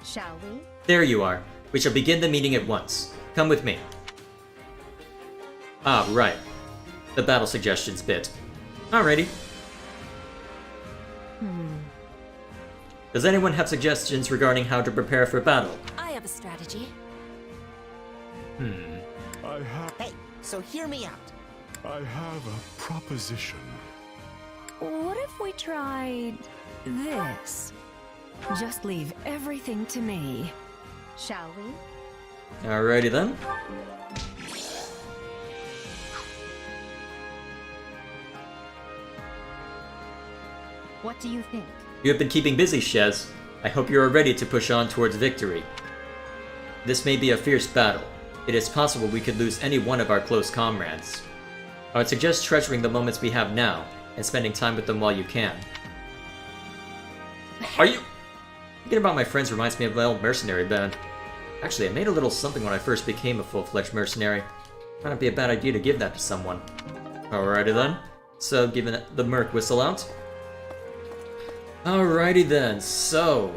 Shall we? There you are. We shall begin the meeting at once. Come with me. Ah, right. The battle suggestions bit. Alrighty. Does anyone have suggestions regarding how to prepare for battle? I have a strategy. Hey, so hear me out. I have a proposition. What if we tried this? Just leave everything to me. Shall we? Alrighty then. What do you think? You have been keeping busy, Shez. I hope you are ready to push on towards victory. This may be a fierce battle. It is possible we could lose any one of our close comrades. I would suggest treasuring the moments we have now, and spending time with them while you can. Are you... Thinking about my friends reminds me of my old mercenary band. Actually, I made a little something when I first became a full-fledged mercenary. Might not be a bad idea to give that to someone. Alrighty then. So, giving the merc whistle out. Alrighty then, so...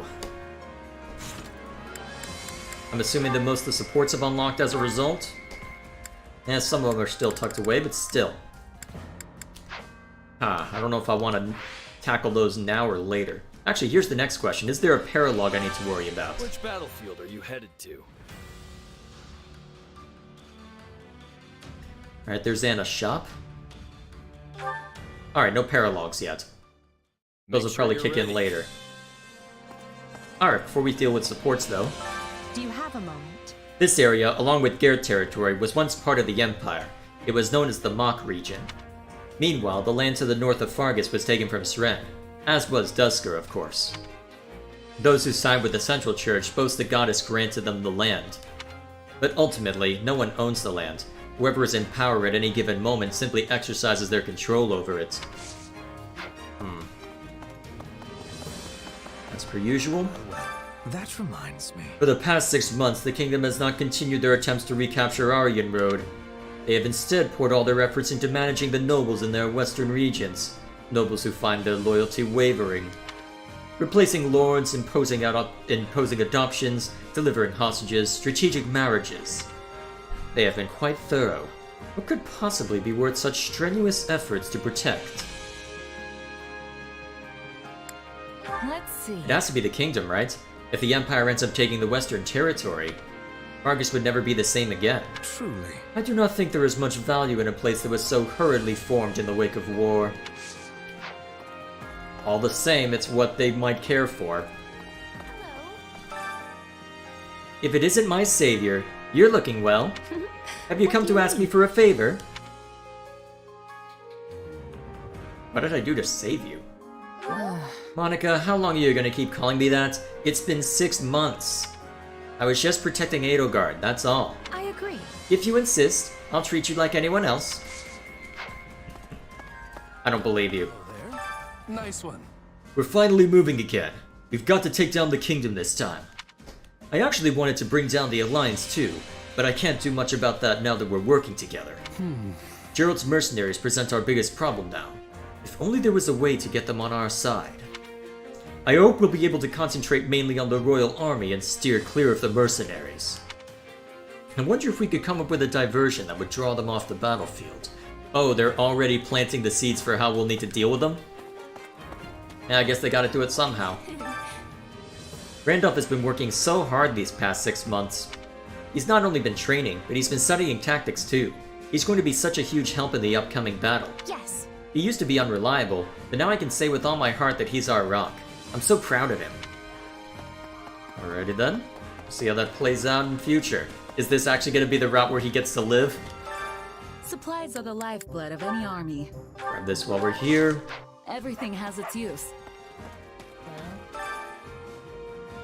I'm assuming that most of the supports have unlocked as a result. And some of them are still tucked away, but still. I don't know if I want to tackle those now or later. Actually, here's the next question. Is there a paralog I need to worry about? Which battlefield are you headed to? Alright, there's Anna's shop. Alright, no paralogs yet. Those will probably kick in later. Alright, before we deal with supports though. Do you have a moment? This area, along with Gerd territory, was once part of the Empire. It was known as the Mock region. Meanwhile, the land to the north of Fargus was taken from Sren, as was Duskur, of course. Those who side with the Central Church boast the goddess granted them the land. But ultimately, no one owns the land. Whoever is in power at any given moment simply exercises their control over it. As per usual. That reminds me. For the past 6 months, the kingdom has not continued their attempts to recapture Aryan Road. They have instead poured all their efforts into managing the nobles in their western regions, nobles who find their loyalty wavering. Replacing lords, imposing adoptions, delivering hostages, strategic marriages. They have been quite thorough. What could possibly be worth such strenuous efforts to protect? Let's see. It has to be the kingdom, right? If the Empire ends up taking the Western territory, Fargus would never be the same again. Truly. I do not think there is much value in a place that was so hurriedly formed in the wake of war. All the same, it's what they might care for. If it isn't my savior, you're looking well. Have you come to ask me for a favor? What did I do to save you? Monica, how long are you gonna keep calling me that? It's been 6 months. I was just protecting Edelgard, that's all. I agree. If you insist, I'll treat you like anyone else. I don't believe you. Nice one. We're finally moving again. We've got to take down the kingdom this time. I actually wanted to bring down the Alliance too, but I can't do much about that now that we're working together. Gerald's mercenaries present our biggest problem now. If only there was a way to get them on our side. I hope we'll be able to concentrate mainly on the Royal Army and steer clear of the mercenaries. I wonder if we could come up with a diversion that would draw them off the battlefield. Oh, they're already planting the seeds for how we'll need to deal with them? Yeah, I guess they gotta do it somehow. Randolph has been working so hard these past 6 months. He's not only been training, but he's been studying tactics too. He's going to be such a huge help in the upcoming battle. Yes. He used to be unreliable, but now I can say with all my heart that he's our rock. I'm so proud of him. Alrighty then. See how that plays out in future. Is this actually going to be the route where he gets to live? Supplies are the lifeblood of any army. Grab this while we're here. Everything has its use.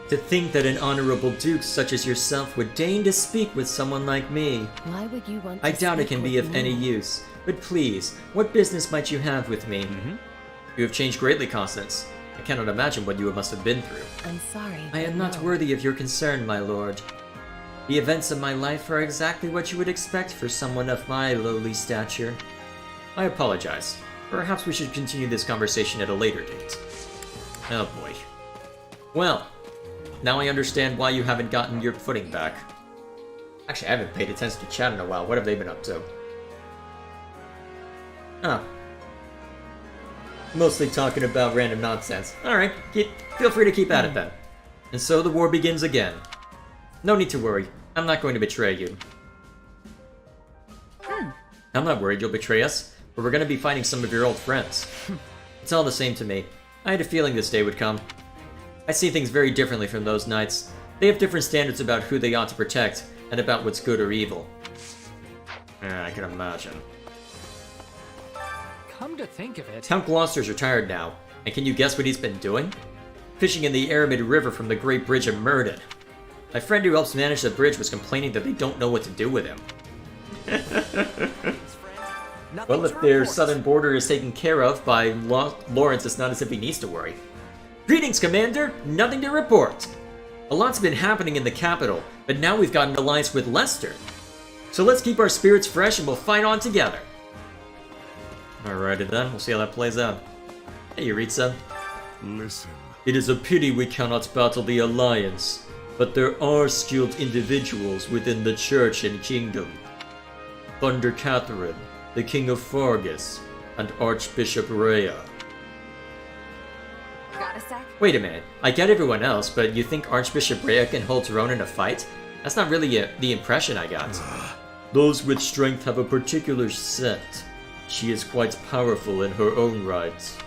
To think that an honorable duke such as yourself would deign to speak with someone like me. Why would you want to I doubt it speak can be with of me? any use. But please, what business might you have with me? You have changed greatly, Constance. I cannot imagine what you must have been through. I'm sorry. I am not worthy of your concern, my lord. The events of my life are exactly what you would expect for someone of my lowly stature. I apologize. Perhaps we should continue this conversation at a later date. Oh boy. Well, now I understand why you haven't gotten your footing back. Actually, I haven't paid attention to chat in a while. What have they been up to? Oh. Mostly talking about random nonsense. Alright, feel free to keep at it then. And so the war begins again. No need to worry. I'm not going to betray you. I'm not worried you'll betray us, but we're going to be fighting some of your old friends. It's all the same to me. I had a feeling this day would come. I see things very differently from those knights. They have different standards about who they ought to protect, and about what's good or evil. Yeah, I can imagine. Come to think of it... Count Gloucester's retired now. And can you guess what he's been doing? Fishing in the Aramid River from the Great Bridge of Murden. My friend who helps manage the bridge was complaining that they don't know what to do with him. Well, if their southern border is taken care of by Lawrence, it's not as if he needs to worry. Greetings, Commander! Nothing to report! A lot's been happening in the capital, but now we've got an alliance with Leicester. So let's keep our spirits fresh and we'll fight on together. Alrighty then, we'll see how that plays out. Hey, Yuritsa. Listen. It is a pity we cannot battle the Alliance, but there are skilled individuals within the Church and Kingdom. Thunder Catherine, the King of Fargus, and Archbishop Rhea. Got a sec? Wait a minute, I get everyone else, but you think Archbishop Rhea can hold her own in a fight? That's not really the impression I got. Those with strength have a particular set. She is quite powerful in her own right.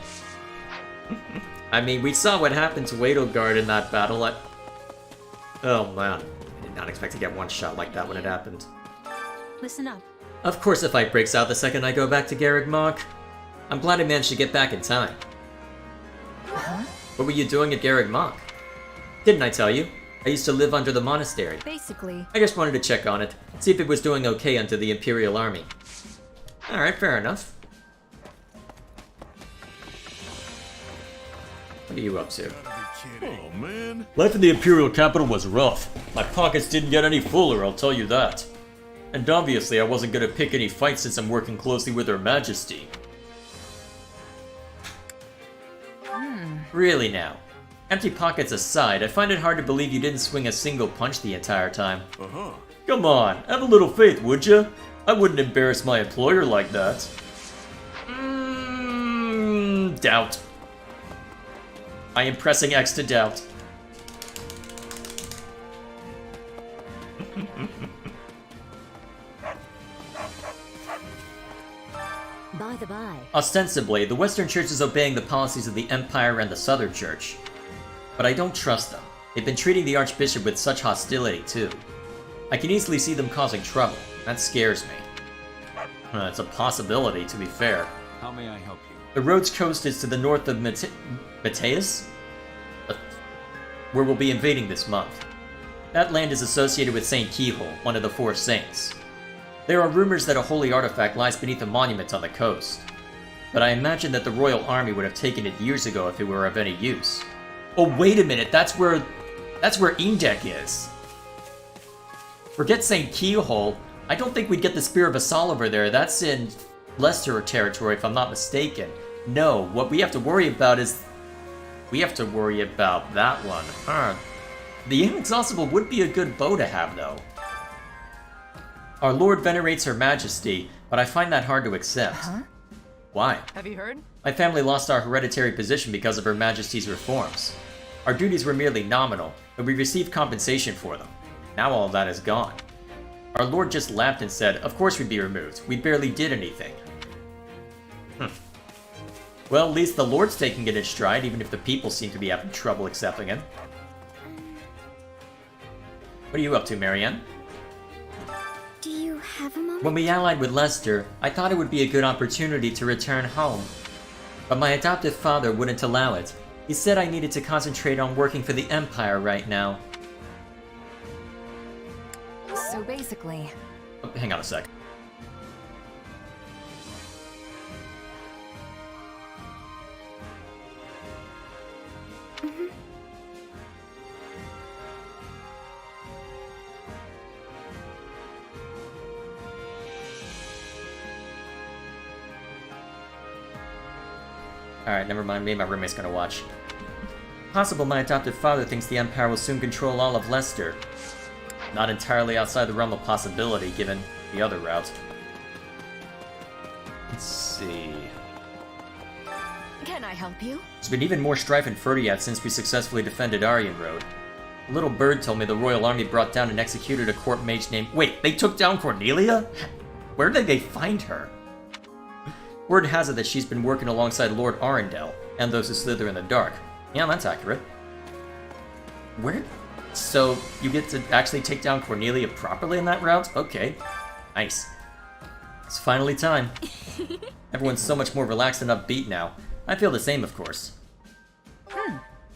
I mean, we saw what happened to Edelgard in that battle. Oh man, I did not expect to get one shot like that when it happened. Listen up. Of course the fight breaks out the second I go back to Garreg Mach. I'm glad I managed to get back in time. Huh? What were you doing at Garreg Mach? Didn't I tell you? I used to live under the monastery. Basically. I just wanted to check on it, see if it was doing okay under the Imperial Army. Alright, fair enough. What are you up to? Oh, man. Life in the Imperial capital was rough. My pockets didn't get any fuller, I'll tell you that. And obviously I wasn't gonna pick any fights since I'm working closely with Her Majesty. Really now. Empty pockets aside, I find it hard to believe you didn't swing a single punch the entire time. Come on, have a little faith, would ya? I wouldn't embarrass my employer like that. Doubt. I am pressing X to doubt. By the by. Ostensibly, the Western Church is obeying the policies of the Empire and the Southern Church. But I don't trust them. They've been treating the Archbishop with such hostility, too. I can easily see them causing trouble. That scares me. It's a possibility, to be fair. How may I help you? The Rhodes coast is to the north of Mateus? Where we'll be invading this month. That land is associated with Saint Keyhole, one of the four saints. There are rumors that a holy artifact lies beneath a monument on the coast. But I imagine that the Royal Army would have taken it years ago if it were of any use. Oh, wait a minute, that's where Indek is. Forget Saint Keyhole. I don't think we'd get the Spear of Assault over there. That's in Leicester territory, if I'm not mistaken. No, what we have to worry about is... we have to worry about that one. The Inexhaustible would be a good bow to have, though. Our Lord venerates Her Majesty, but I find that hard to accept. Why? Have you heard? My family lost our hereditary position because of Her Majesty's reforms. Our duties were merely nominal, but we received compensation for them. Now all of that is gone. Our Lord just laughed and said, of course we'd be removed. We barely did anything. Well, at least the Lord's taking it in stride, even if the people seem to be having trouble accepting it. What are you up to, Marianne? Do you have a moment? When we allied with Leicester, I thought it would be a good opportunity to return home. But my adoptive father wouldn't allow it. He said I needed to concentrate on working for the Empire right now. So basically... Oh, hang on a sec. Alright, never mind. Me and my roommate's gonna watch. Possible my adoptive father thinks the Empire will soon control all of Leicester. Not entirely outside the realm of possibility, given the other route. Let's see... Can I help you? There's been even more strife in Ferdiad since we successfully defended Aryan Road. A little bird told me the Royal Army brought down and executed a court mage named... Wait, they took down Cornelia? Where did they find her? Word has it that she's been working alongside Lord Arundel, and those who slither in the dark. Yeah, that's accurate. Where? So, you get to actually take down Cornelia properly in that route? Okay. Nice. It's finally time. Everyone's so much more relaxed and upbeat now. I feel the same, of course.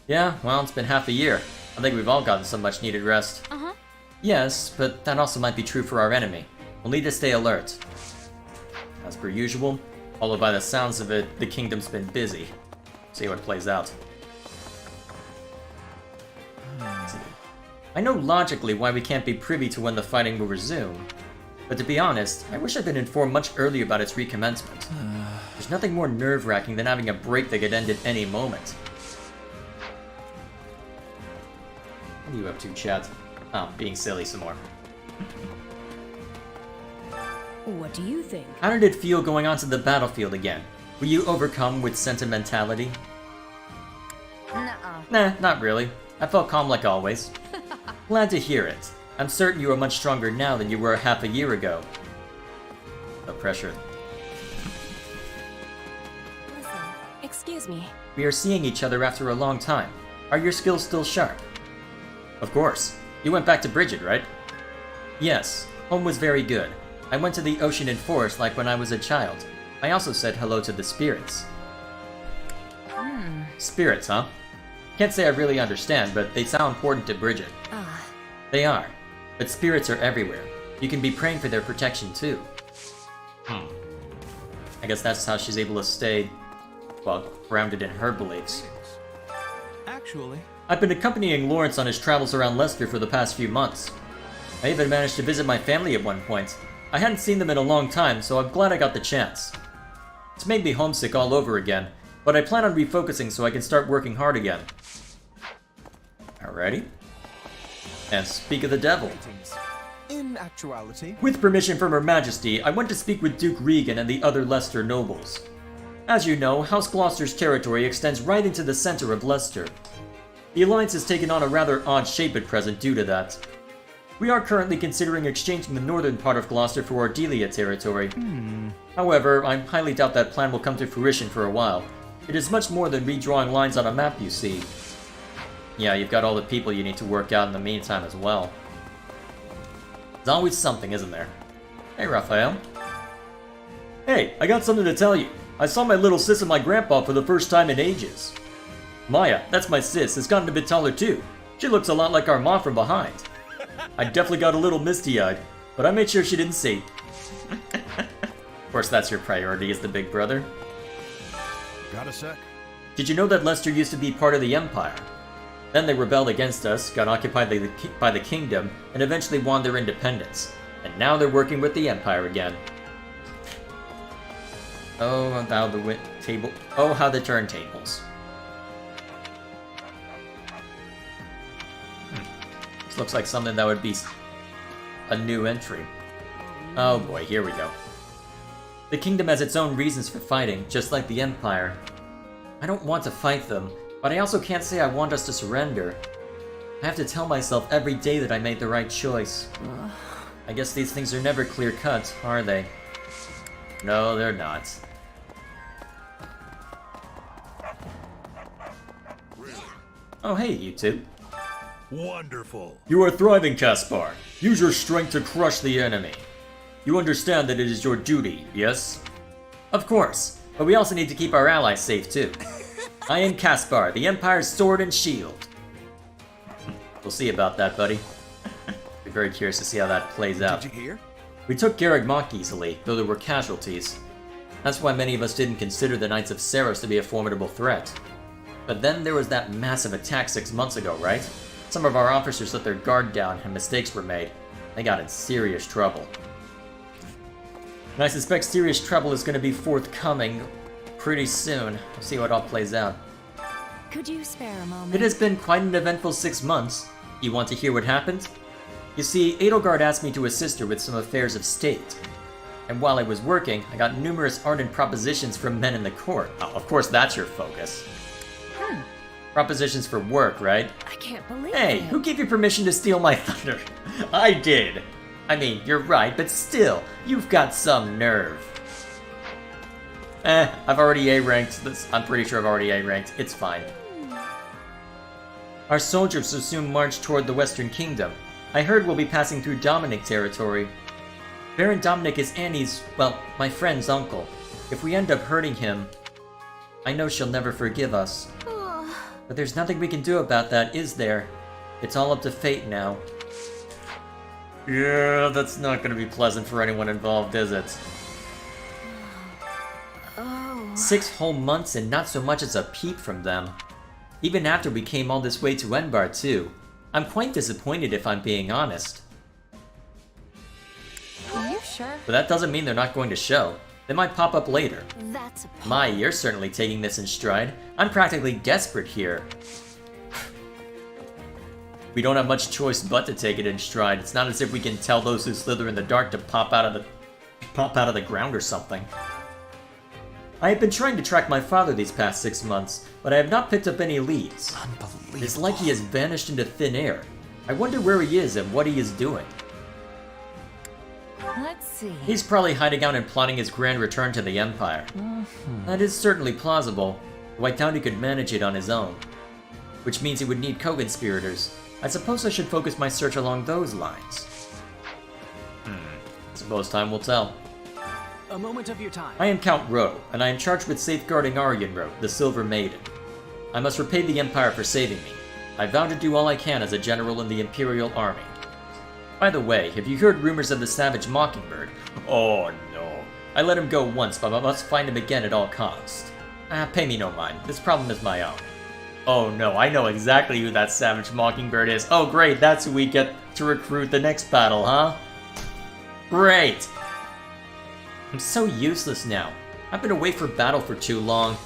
Yeah, well, it's been half a year. I think we've all gotten some much needed rest. Uh-huh. Yes, but that also might be true for our enemy. We'll need to stay alert. As per usual, although by the sounds of it, the kingdom's been busy. See how it plays out. I know logically why we can't be privy to when the fighting will resume, but to be honest, I wish I'd been informed much earlier about its recommencement. There's nothing more nerve-wracking than having a break that could end at any moment. What are you up to, chat? Oh, being silly some more. What do you think? How did it feel going onto the battlefield again? Were you overcome with sentimentality? Nuh-uh. Nah, not really. I felt calm like always. Glad to hear it. I'm certain you are much stronger now than you were half a year ago. No pressure. Listen, excuse me. We are seeing each other after a long time. Are your skills still sharp? Of course. You went back to Bridget, right? Yes. Home was very good. I went to the ocean and forest like when I was a child. I also said hello to the spirits. Spirits, huh? Can't say I really understand, but they sound important to Bridget. They are. But spirits are everywhere. You can be praying for their protection, too. I guess that's how she's able to stay, well, grounded in her beliefs. Actually, I've been accompanying Lawrence on his travels around Leicester for the past few months. I even managed to visit my family at one point. I hadn't seen them in a long time, so I'm glad I got the chance. It's made me homesick all over again, but I plan on refocusing so I can start working hard again. Alrighty. And speak of the devil. in actuality... With permission from Her Majesty, I went to speak with Duke Regan and the other Leicester nobles. As you know, House Gloucester's territory extends right into the center of Leicester. The alliance has taken on a rather odd shape at present due to that. We are currently considering exchanging the northern part of Gloucester for Ardelia territory. However, I highly doubt that plan will come to fruition for a while. It is much more than redrawing lines on a map, you see. Yeah, you've got all the people you need to work out in the meantime as well. There's always something, isn't there? Hey, Raphael. Hey, I got something to tell you. I saw my little sis and my grandpa for the first time in ages. Maya, that's my sis, has gotten a bit taller too. She looks a lot like our ma from behind. I definitely got a little misty-eyed, but I made sure she didn't see. Of course, that's your priority, is the big brother. Got a sec? Did you know that Leicester used to be part of the Empire? Then they rebelled against us, got occupied by the kingdom, and eventually won their independence. And now they're working with the Empire again. Oh, how the table. Oh, how the turntables. This looks like something that would be a new entry. Oh boy, here we go. The kingdom has its own reasons for fighting, just like the Empire. I don't want to fight them, but I also can't say I want us to surrender. I have to tell myself every day that I made the right choice. I guess these things are never clear-cut, are they? No, they're not. Oh, hey, you two. Wonderful. You are thriving, Caspar. Use your strength to crush the enemy. You understand that it is your duty, yes? Of course, but we also need to keep our allies safe, too. I am Caspar, the Empire's sword and shield. We'll see about that, buddy. Be very curious to see how that plays out. Did you hear? We took Garreg Mach easily, though there were casualties. That's why many of us didn't consider the Knights of Saros to be a formidable threat. But then there was that massive attack 6 months ago, right? Some of our officers let their guard down and mistakes were made. They got in serious trouble. And I suspect serious trouble is going to be forthcoming pretty soon. We'll see how it all plays out. Could you spare a moment? It has been quite an eventful 6 months. You want to hear what happened? You see, Edelgard asked me to assist her with some affairs of state. And while I was working, I got numerous ardent propositions from men in the court. Oh, of course that's your focus. Propositions for work, right? I can't believe Hey, it. who gave you permission to steal my thunder? I did. I mean, you're right, but still, you've got some nerve. I've already A-ranked. I'm pretty sure I've already A-ranked. It's fine. Our soldiers will soon march toward the Western Kingdom. I heard we'll be passing through Dominic territory. Baron Dominic is Annie's, well, my friend's uncle. If we end up hurting him, I know she'll never forgive us. But there's nothing we can do about that, is there? It's all up to fate now. Yeah, that's not gonna be pleasant for anyone involved, is it? Oh. 6 whole months and not so much as a peep from them. Even after we came all this way to Enbarr, too. I'm quite disappointed if I'm being honest. Are you sure? But that doesn't mean they're not going to show. They might pop up later. That's a My, you're certainly taking this in stride. I'm practically desperate here. We don't have much choice but to take it in stride. It's not as if we can tell those who slither in the dark to pop out of the ground or something. I have been trying to track my father these past 6 months, but I have not picked up any leads. Unbelievable. It's like he has vanished into thin air. I wonder where he is and what he is doing. Let's see. He's probably hiding out and plotting his grand return to the Empire. That is certainly plausible, though I doubt he could manage it on his own. Which means he would need co-conspirators. I suppose I should focus my search along those lines. Suppose time will tell. A moment of your time. I am Count Rowe, and I am charged with safeguarding Aryenroe, the Silver Maiden. I must repay the Empire for saving me. I vow to do all I can as a general in the Imperial Army. By the way, have you heard rumors of the Savage Mockingbird? Oh no. I let him go once, but I must find him again at all costs. Pay me no mind. This problem is my own. Oh no, I know exactly who that Savage Mockingbird is. Oh great, that's who we get to recruit the next battle, huh? Great! I'm so useless now. I've been away for battle for too long.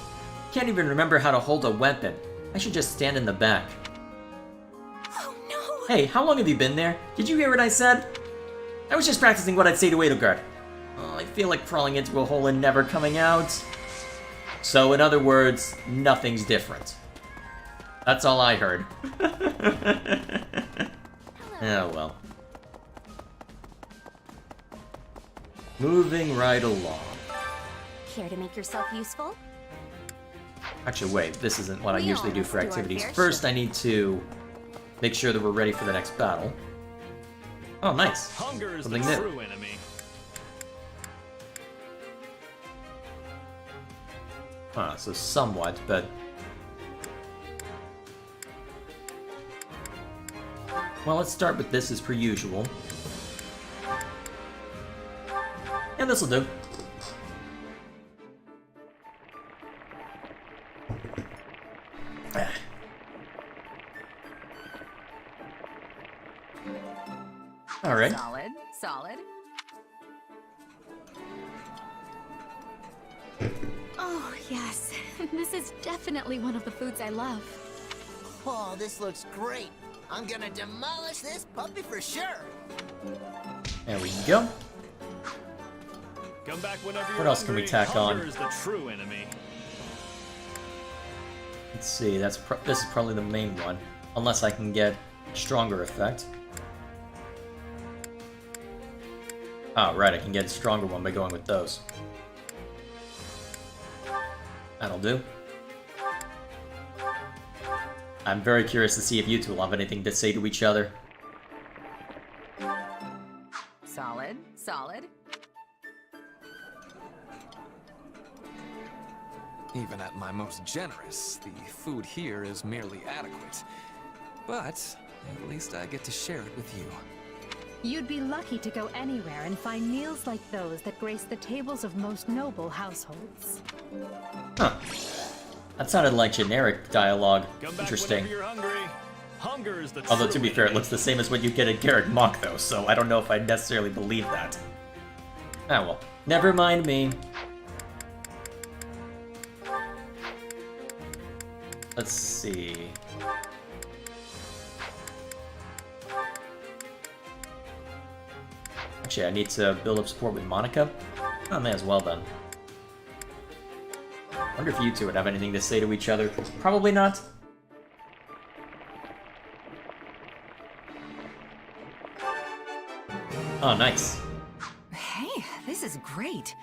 Can't even remember how to hold a weapon. I should just stand in the back. Oh no! Hey, how long have you been there? Did you hear what I said? I was just practicing what I'd say to Edelgard. Oh, I feel like crawling into a hole and never coming out. So, in other words, nothing's different. That's all I heard. Oh well. Moving right along. Care to make yourself useful? Actually, wait, this isn't what I We usually all do must for do our activities. fair First, I need to make sure that we're ready for the next battle. Oh, nice. Hunger is Something the new. true enemy. So somewhat, but... Well, let's start with this as per usual. Yeah, this'll do. Alright. Solid, solid. Oh, yes. This is definitely one of the foods I love. Oh, this looks great. I'm gonna demolish this puppy for sure. There we go. Come back whenever you're What else can we hungry. tack on? Hunger is the true enemy. Let's see, this is probably the main one. Unless I can get stronger effect. Oh, right, I can get a stronger one by going with those. That'll do. I'm very curious to see if you two will have anything to say to each other. Solid, solid. Even at my most generous, the food here is merely adequate. But at least I get to share it with you. You'd be lucky to go anywhere and find meals like those that grace the tables of most noble households. Huh. That sounded like generic dialogue. Come back Interesting. whenever you're hungry. Hunger is the Although, true to be fair, it looks the same as what you get at Garrett Mock, though, so I don't know if I necessarily believe that. Ah, well. Never mind me. Let's see... Actually, I need to build up support with Monica. Oh, may as well then. Wonder if you two would have anything to say to each other. Probably not. Oh, nice. Hey, this is great.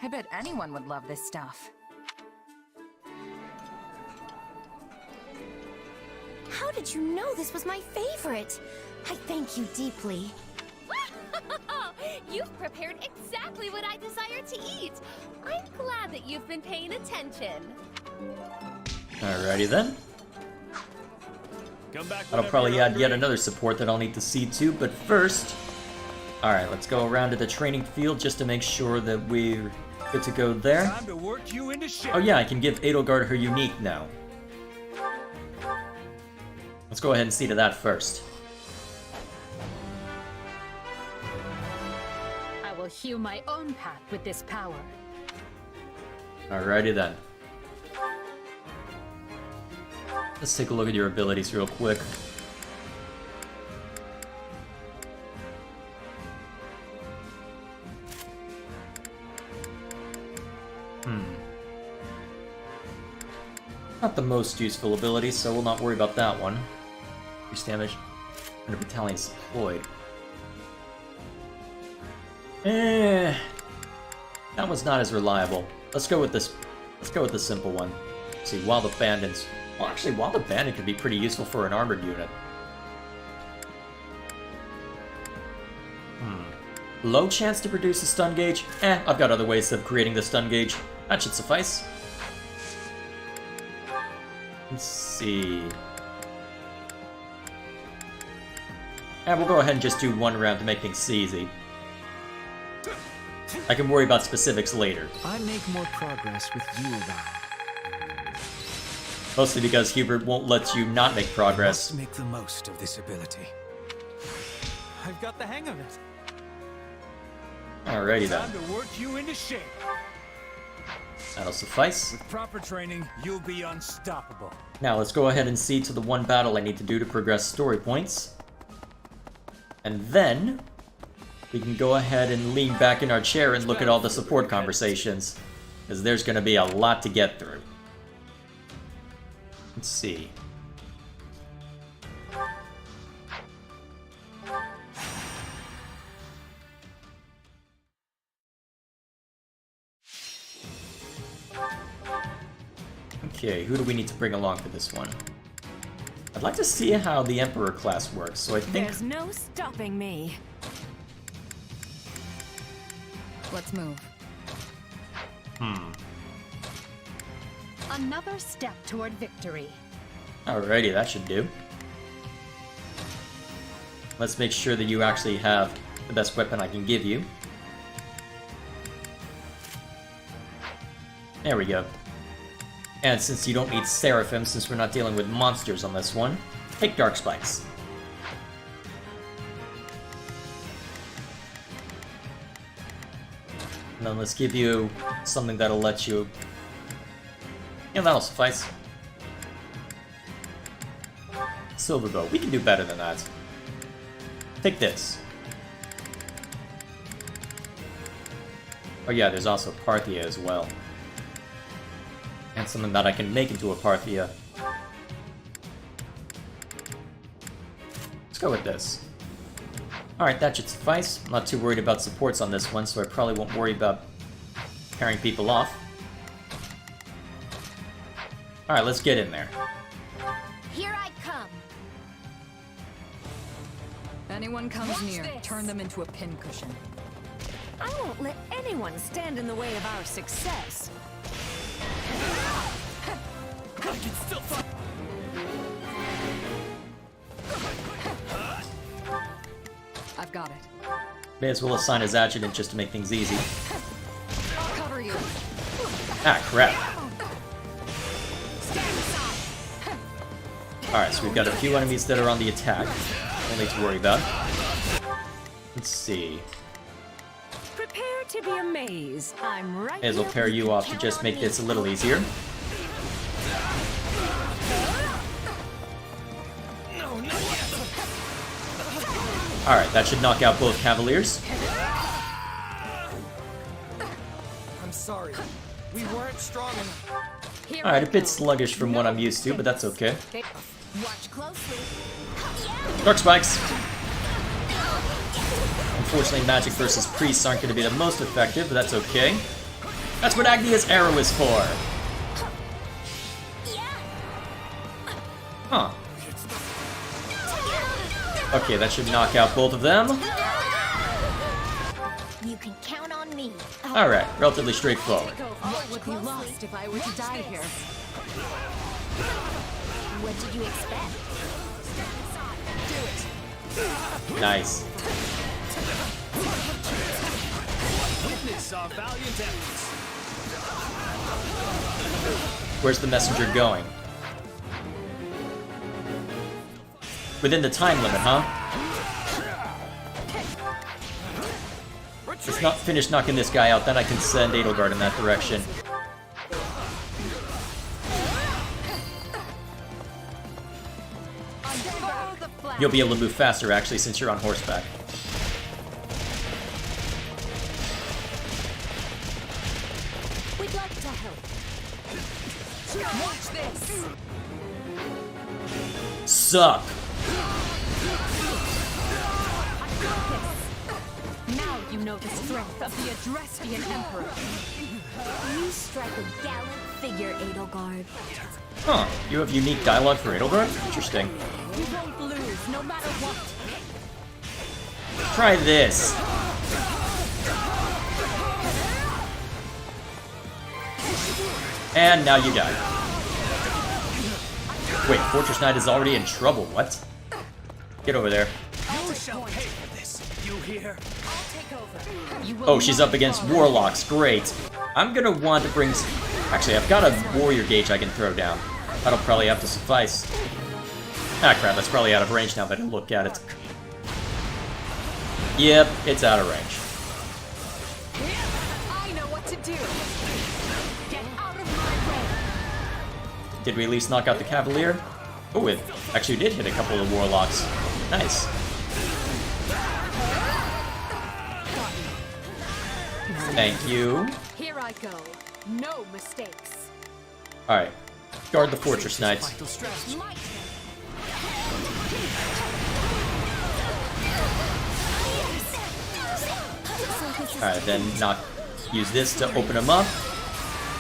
I bet anyone would love this stuff. How did you know this was my favorite? I thank you deeply. You've prepared exactly what I desire to eat. I'm glad that you've been paying attention. Alrighty then. Come back. That'll probably add yet another support that I'll need to see to, but first... Alright, let's go around to the training field just to make sure that we're good to go there. Time to work you into shape. Oh yeah, I can give Edelgard her unique now. Let's go ahead and see to that first. I will hew my own path with this power. Alrighty then. Let's take a look at your abilities real quick. Not the most useful ability, so we'll not worry about that one. Increase damage under battalions deployed. That one's not as reliable. Let's go with this. Let's go with the simple one. Let's see, Wild Abandons. Well, actually, Wild Abandon could be pretty useful for an armored unit. Low chance to produce a stun gauge? I've got other ways of creating the stun gauge. That should suffice. Let's see. And we'll go ahead and just do one round to make things easy. I can worry about specifics later. I make more progress with you around. Mostly because Hubert won't let you not make progress. Let's make the most of this ability. I've got the hang of it. Alrighty then. Time to work you into shape. That'll suffice. With proper training, you'll be unstoppable. Now let's go ahead and see to the one battle I need to do to progress story points. And then we can go ahead and lean back in our chair and look at all the support conversations, because there's going to be a lot to get through. Let's see. Okay, who do we need to bring along for this one? I'd like to see how the Emperor class works, so I think... There's no stopping me. Let's move. Another step toward victory. Alrighty, that should do. Let's make sure that you actually have the best weapon I can give you. There we go. And since you don't need Seraphim, since we're not dealing with monsters on this one, take Dark Spikes. And then let's give you something that'll let you... Yeah, that'll suffice. Silver Bow. We can do better than that. Take this. Oh yeah, there's also Parthia as well. And something that I can make into a Parthia. Let's go with this. Alright, that should suffice. I'm not too worried about supports on this one, so I probably won't worry about carrying people off. Alright, let's get in there. Here I come. Anyone comes near, turn them into a pincushion. I won't let anyone stand in the way of our success. I can still fight. I've got it. May as well assign his adjutant just to make things easy. I'll cover you. Ah, crap. Alright, so we've got a few enemies that are on the attack. No need to worry about. Let's see. Prepare to be amazed. I'm right May as well here pair with you off to just make this a little easier. Alright, that should knock out both Cavaliers. I'm sorry. We weren't strong enough. Alright, a bit sluggish from what I'm used to, but that's okay. Watch closely. Dark Spikes! Unfortunately, magic versus priests aren't going to be the most effective, but that's okay. That's what Agnia's arrow is for! Huh. Okay, that should knock out both of them. You can count on me. Alright, relatively straightforward. What would be lost if I were to die here? What did you expect? Nice. Witness our valiant efforts. Where's the messenger going? Within the time limit, huh? Let's not finish knocking this guy out, then I can send Edelgard in that direction. You'll be able to move faster, actually, since you're on horseback. We'd like to help. Watch this! Suck! Now you know the strength of the Adrestian Emperor. You strike a gallant figure, Edelgard. Huh, you have unique dialogue for Edelgard? Interesting. You won't lose, no matter what. Try this. And now you die. Wait, Fortress Knight is already in trouble. What? Get over there. You shall pay for this. You hear? Oh, she's up against Warlocks. Great. I'm gonna want to bring... Actually, I've got a warrior gauge I can throw down. That'll probably have to suffice. Ah, crap. That's probably out of range now that I look at it. Yep, it's out of range. I know what to do. Get out of my way. Did we at least knock out the Cavalier? Oh, it actually did hit a couple of Warlocks. Nice. Thank you. Here I go. No mistakes. Alright. Guard the Fortress Knights. Alright, then not use this to open them up.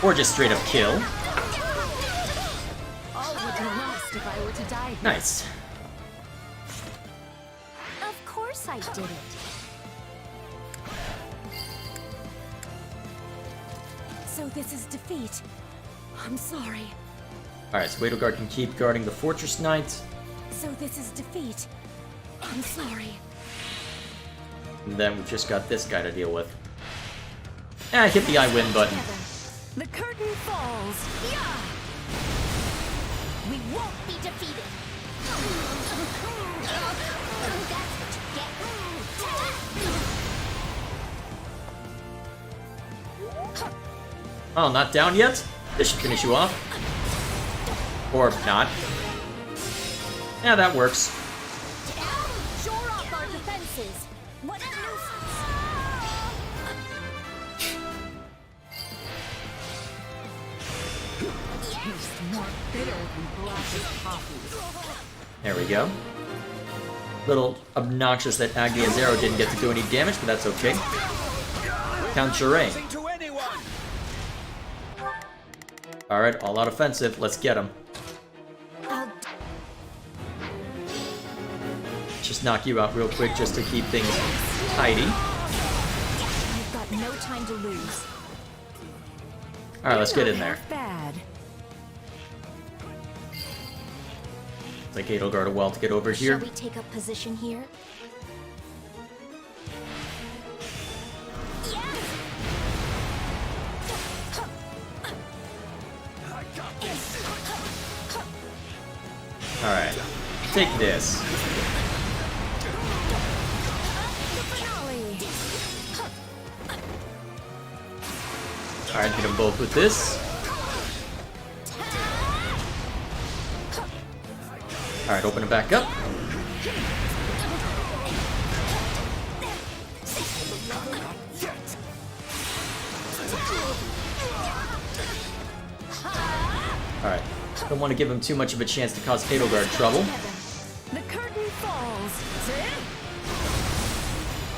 Or just straight up kill. All would be lost if I were to die. Nice. Of course I did it. So this is defeat. I'm sorry. Alright, so Edelgard can keep guarding the Fortress Knight. So this is defeat. I'm sorry. And then we've just got this guy to deal with. Ah, hit the I win button. The curtain falls. Yeah. We won't be defeated. Oh, not down yet? This should finish you off. Or not. Yeah, that works. Shore up our defenses. What a nuisance. There we go. Little obnoxious that Agni Zero didn't get to do any damage, but that's okay. Count your reign. Alright, all out offensive. Let's get him. Just knock you out real quick just to keep things tidy. You've got no time to lose. Alright, let's get in there. Bad. Take Edelgard a while to get over here. Shall we take up position here? Alright, take this. Alright, hit them both with this. Alright, open it back up. Alright, don't want to give him too much of a chance to cause Edelgard trouble. The curtain falls.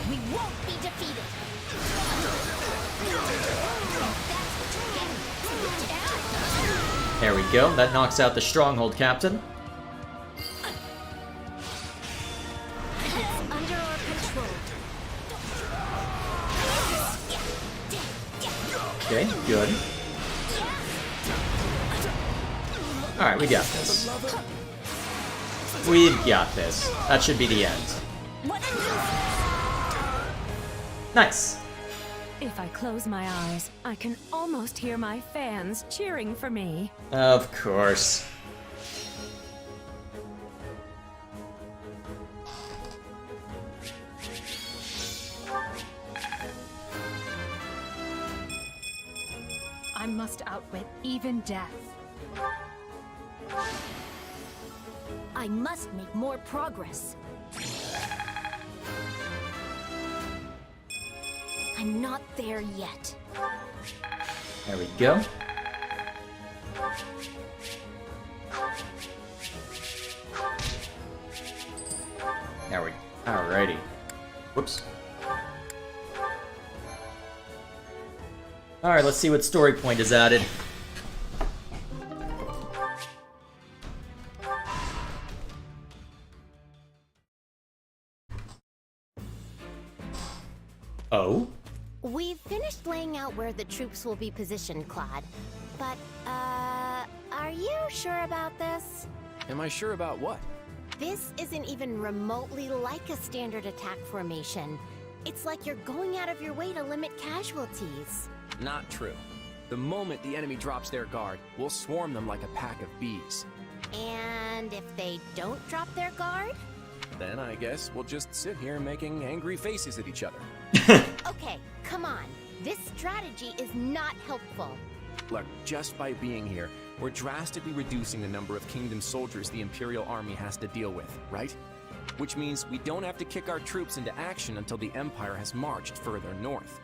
We won't be defeated. There we go, that knocks out the Stronghold Captain. It's under our control. Okay, good. Alright, we got this. We've got this. That should be the end. Nice. If I close my eyes, I can almost hear my fans cheering for me. Of course. I must outwit even death. I must make more progress. I'm not there yet. There we go. There we go. Alrighty. Whoops. Alright, let's see what story point is added. Oh? We've finished laying out where the troops will be positioned, Claude. But, are you sure about this? Am I sure about what? This isn't even remotely like a standard attack formation. It's like you're going out of your way to limit casualties. Not true. The moment the enemy drops their guard, we'll swarm them like a pack of bees. And if they don't drop their guard? Then I guess we'll just sit here making angry faces at each other. Okay, come on. This strategy is not helpful. Look, just by being here, we're drastically reducing the number of Kingdom soldiers the Imperial Army has to deal with, right? Which means we don't have to kick our troops into action until the Empire has marched further north.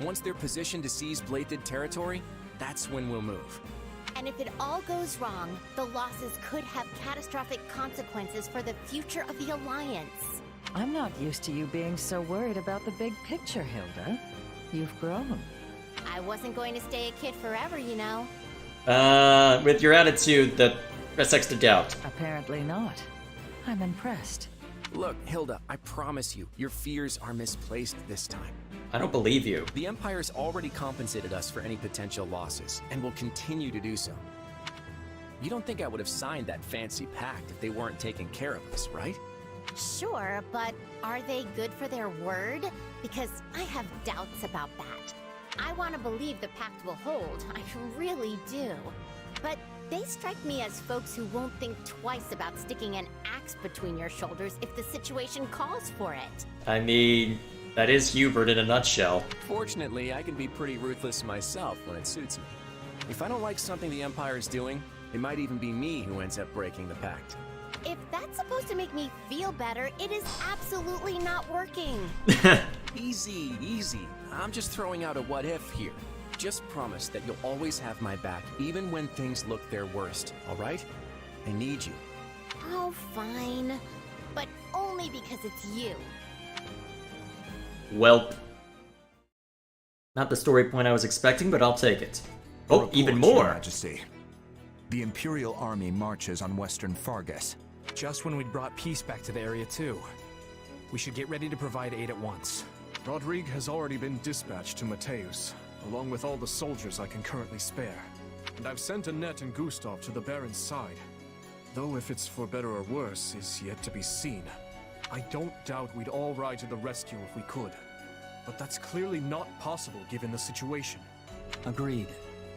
Once they're positioned to seize Bladed territory, that's when we'll move. And if it all goes wrong, the losses could have catastrophic consequences for the future of the Alliance. I'm not used to you being so worried about the big picture, Hilda. You've grown. I wasn't going to stay a kid forever, you know. With your attitude, that respects to doubt. Apparently not. I'm impressed. Look, Hilda, I promise you, your fears are misplaced this time. I don't believe you. The Empire's already compensated us for any potential losses, and will continue to do so. You don't think I would have signed that fancy pact if they weren't taking care of us, right? Sure, but are they good for their word? Because I have doubts about that. I want to believe the pact will hold, I really do. But they strike me as folks who won't think twice about sticking an axe between your shoulders if the situation calls for it. I mean, that is Hubert in a nutshell. Fortunately, I can be pretty ruthless myself when it suits me. If I don't like something the Empire is doing, it might even be me who ends up breaking the pact. If that's supposed to make me feel better, it is absolutely not working. Easy, easy. I'm just throwing out a what if here. Just promise that you'll always have my back, even when things look their worst, alright? I need you. Oh, fine. But only because it's you. Welp. Not the story point I was expecting, but I'll take it. Oh, even more! Your Majesty. The Imperial Army marches on western Fargus. Just when we'd brought peace back to the area too. We should get ready to provide aid at once. Rodrigue has already been dispatched to Mateus, along with all the soldiers I can currently spare. And I've sent Annette and Gustav to the Baron's side. Though if it's for better or worse is yet to be seen. I don't doubt we'd all ride to the rescue if we could. But that's clearly not possible given the situation. Agreed.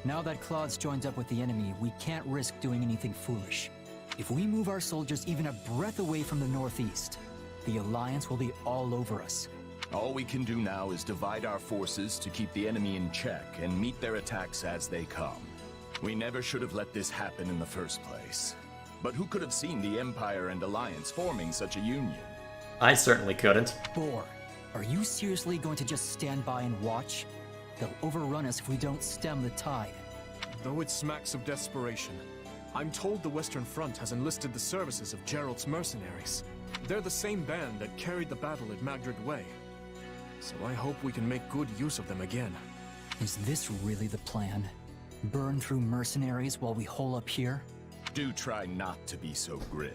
Now that Claude's joined up with the enemy, we can't risk doing anything foolish. If we move our soldiers even a breath away from the northeast, the Alliance will be all over us. All we can do now is divide our forces to keep the enemy in check and meet their attacks as they come. We never should have let this happen in the first place. But who could have seen the Empire and Alliance forming such a union? I certainly couldn't. Boar, are you seriously going to just stand by and watch? They'll overrun us if we don't stem the tide. Though it smacks of desperation, I'm told the Western Front has enlisted the services of Geralt's mercenaries. They're the same band that carried the battle at Magdred Way. So I hope we can make good use of them again. Is this really the plan? Burn through mercenaries while we hole up here? Do try not to be so grim.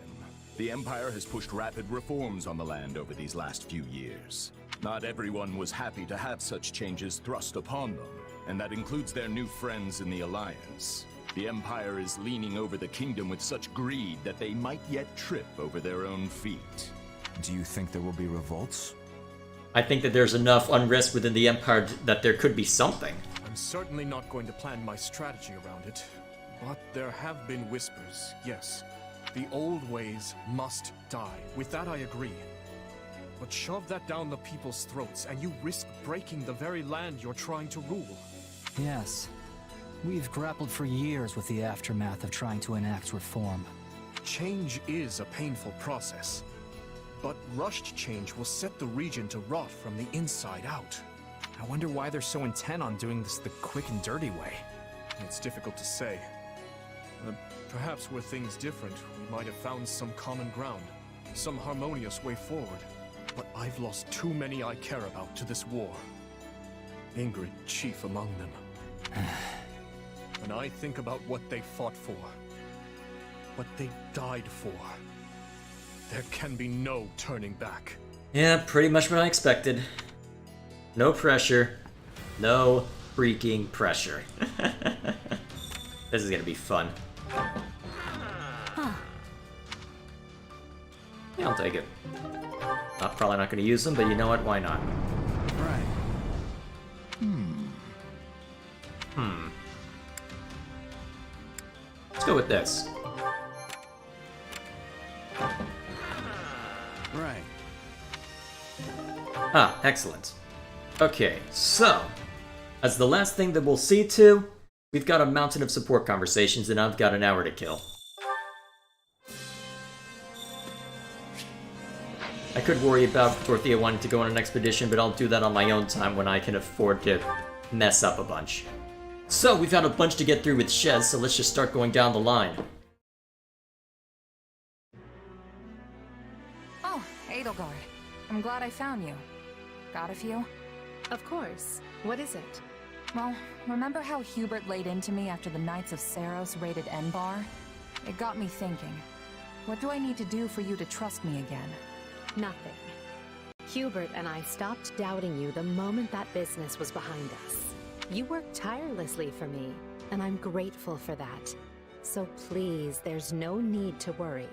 The Empire has pushed rapid reforms on the land over these last few years. Not everyone was happy to have such changes thrust upon them, and that includes their new friends in the Alliance. The Empire is leaning over the kingdom with such greed that they might yet trip over their own feet. Do you think there will be revolts? I think that there's enough unrest within the Empire that there could be something. I'm certainly not going to plan my strategy around it. But there have been whispers, yes. The old ways must die. With that I agree. But shove that down the people's throats, and you risk breaking the very land you're trying to rule. Yes. We've grappled for years with the aftermath of trying to enact reform. Change is a painful process. But rushed change will set the region to rot from the inside out. I wonder why they're so intent on doing this the quick and dirty way. It's difficult to say. Perhaps were things different, we might have found some common ground, some harmonious way forward. But I've lost too many I care about to this war. Ingrid chief among them. When I think about what they fought for, what they died for, there can be no turning back. Yeah, pretty much what I expected. No pressure. No freaking pressure. This is gonna be fun. Yeah, I'll take it. Probably not gonna use them, but you know what? Why not? Right. Let's go with this. Right. Ah, excellent. Okay, so, as the last thing that we'll see to, we've got a mountain of support conversations and I've got an hour to kill. I could worry about Dorothea wanting to go on an expedition, but I'll do that on my own time when I can afford to mess up a bunch. So, we've got a bunch to get through with Shez, so let's just start going down the line. Oh, Edelgard. I'm glad I found you. Got a few? Of course. What is it? Well, remember how Hubert laid into me after the Knights of Seiros raided Enbarr? It got me thinking. What do I need to do for you to trust me again? Nothing. Hubert and I stopped doubting you the moment that business was behind us. You worked tirelessly for me, and I'm grateful for that. So please, there's no need to worry.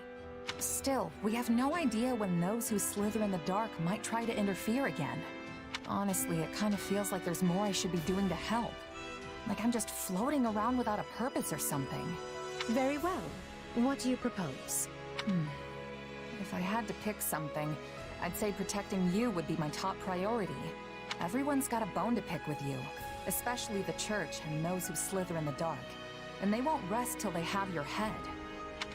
Still, we have no idea when those who slither in the dark might try to interfere again. Honestly, it kind of feels like there's more I should be doing to help. Like I'm just floating around without a purpose or something. Very well. What do you propose? If I had to pick something, I'd say protecting you would be my top priority. Everyone's got a bone to pick with you, especially the Church and those who slither in the dark. And they won't rest till they have your head.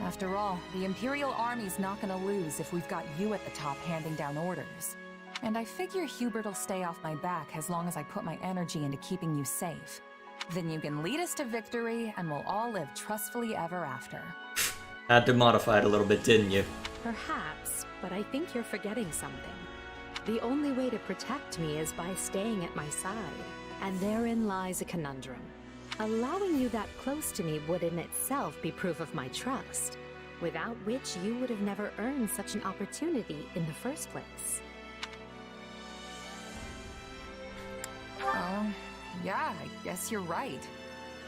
After all, the Imperial Army's not gonna lose if we've got you at the top handing down orders. And I figure Hubert'll stay off my back as long as I put my energy into keeping you safe. Then you can lead us to victory, and we'll all live trustfully ever after. Had to modify it a little bit, didn't you? Perhaps, but I think you're forgetting something. The only way to protect me is by staying at my side, and therein lies a conundrum. Allowing you that close to me would in itself be proof of my trust, without which you would have never earned such an opportunity in the first place. Yeah, I guess you're right.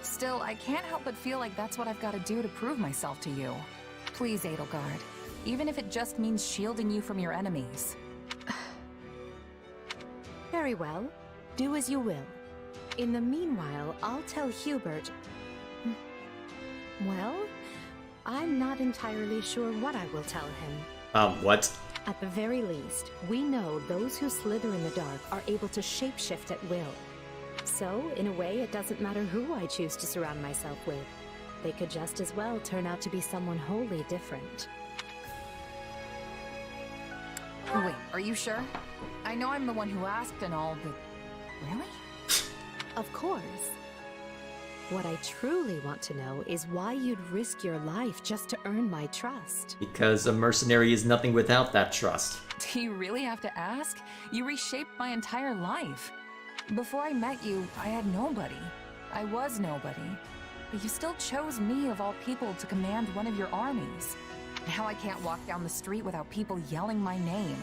Still, I can't help but feel like that's what I've got to do to prove myself to you. Please, Edelgard. Even if it just means shielding you from your enemies. Very well. Do as you will. In the meanwhile, I'll tell Hubert... Well, I'm not entirely sure what I will tell him. What? At the very least, we know those who slither in the dark are able to shapeshift at will. So, in a way, it doesn't matter who I choose to surround myself with. They could just as well turn out to be someone wholly different. Wait, are you sure? I know I'm the one who asked and all, but... Really? Of course. What I truly want to know is why you'd risk your life just to earn my trust. Because a mercenary is nothing without that trust. Do you really have to ask? You reshaped my entire life. Before I met you, I had nobody. I was nobody. But you still chose me of all people to command one of your armies. Now I can't walk down the street without people yelling my name.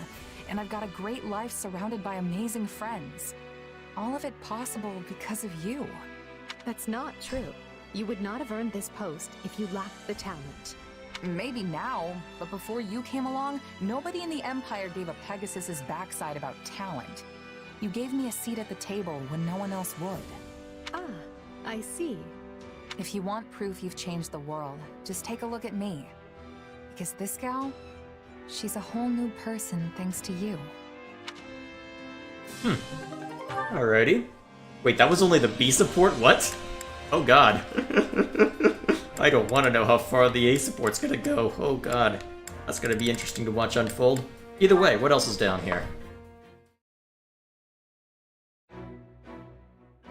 And I've got a great life surrounded by amazing friends. All of it possible because of you. That's not true. You would not have earned this post if you lacked the talent. Maybe now, but before you came along, nobody in the Empire gave a Pegasus's backside about talent. You gave me a seat at the table when no one else would. Ah, I see. If you want proof you've changed the world, just take a look at me. Because this gal, she's a whole new person thanks to you. Alrighty. Wait, that was only the B support? What? Oh god. I don't want to know how far the A support's gonna go. Oh god. That's gonna be interesting to watch unfold. Either way, what else is down here?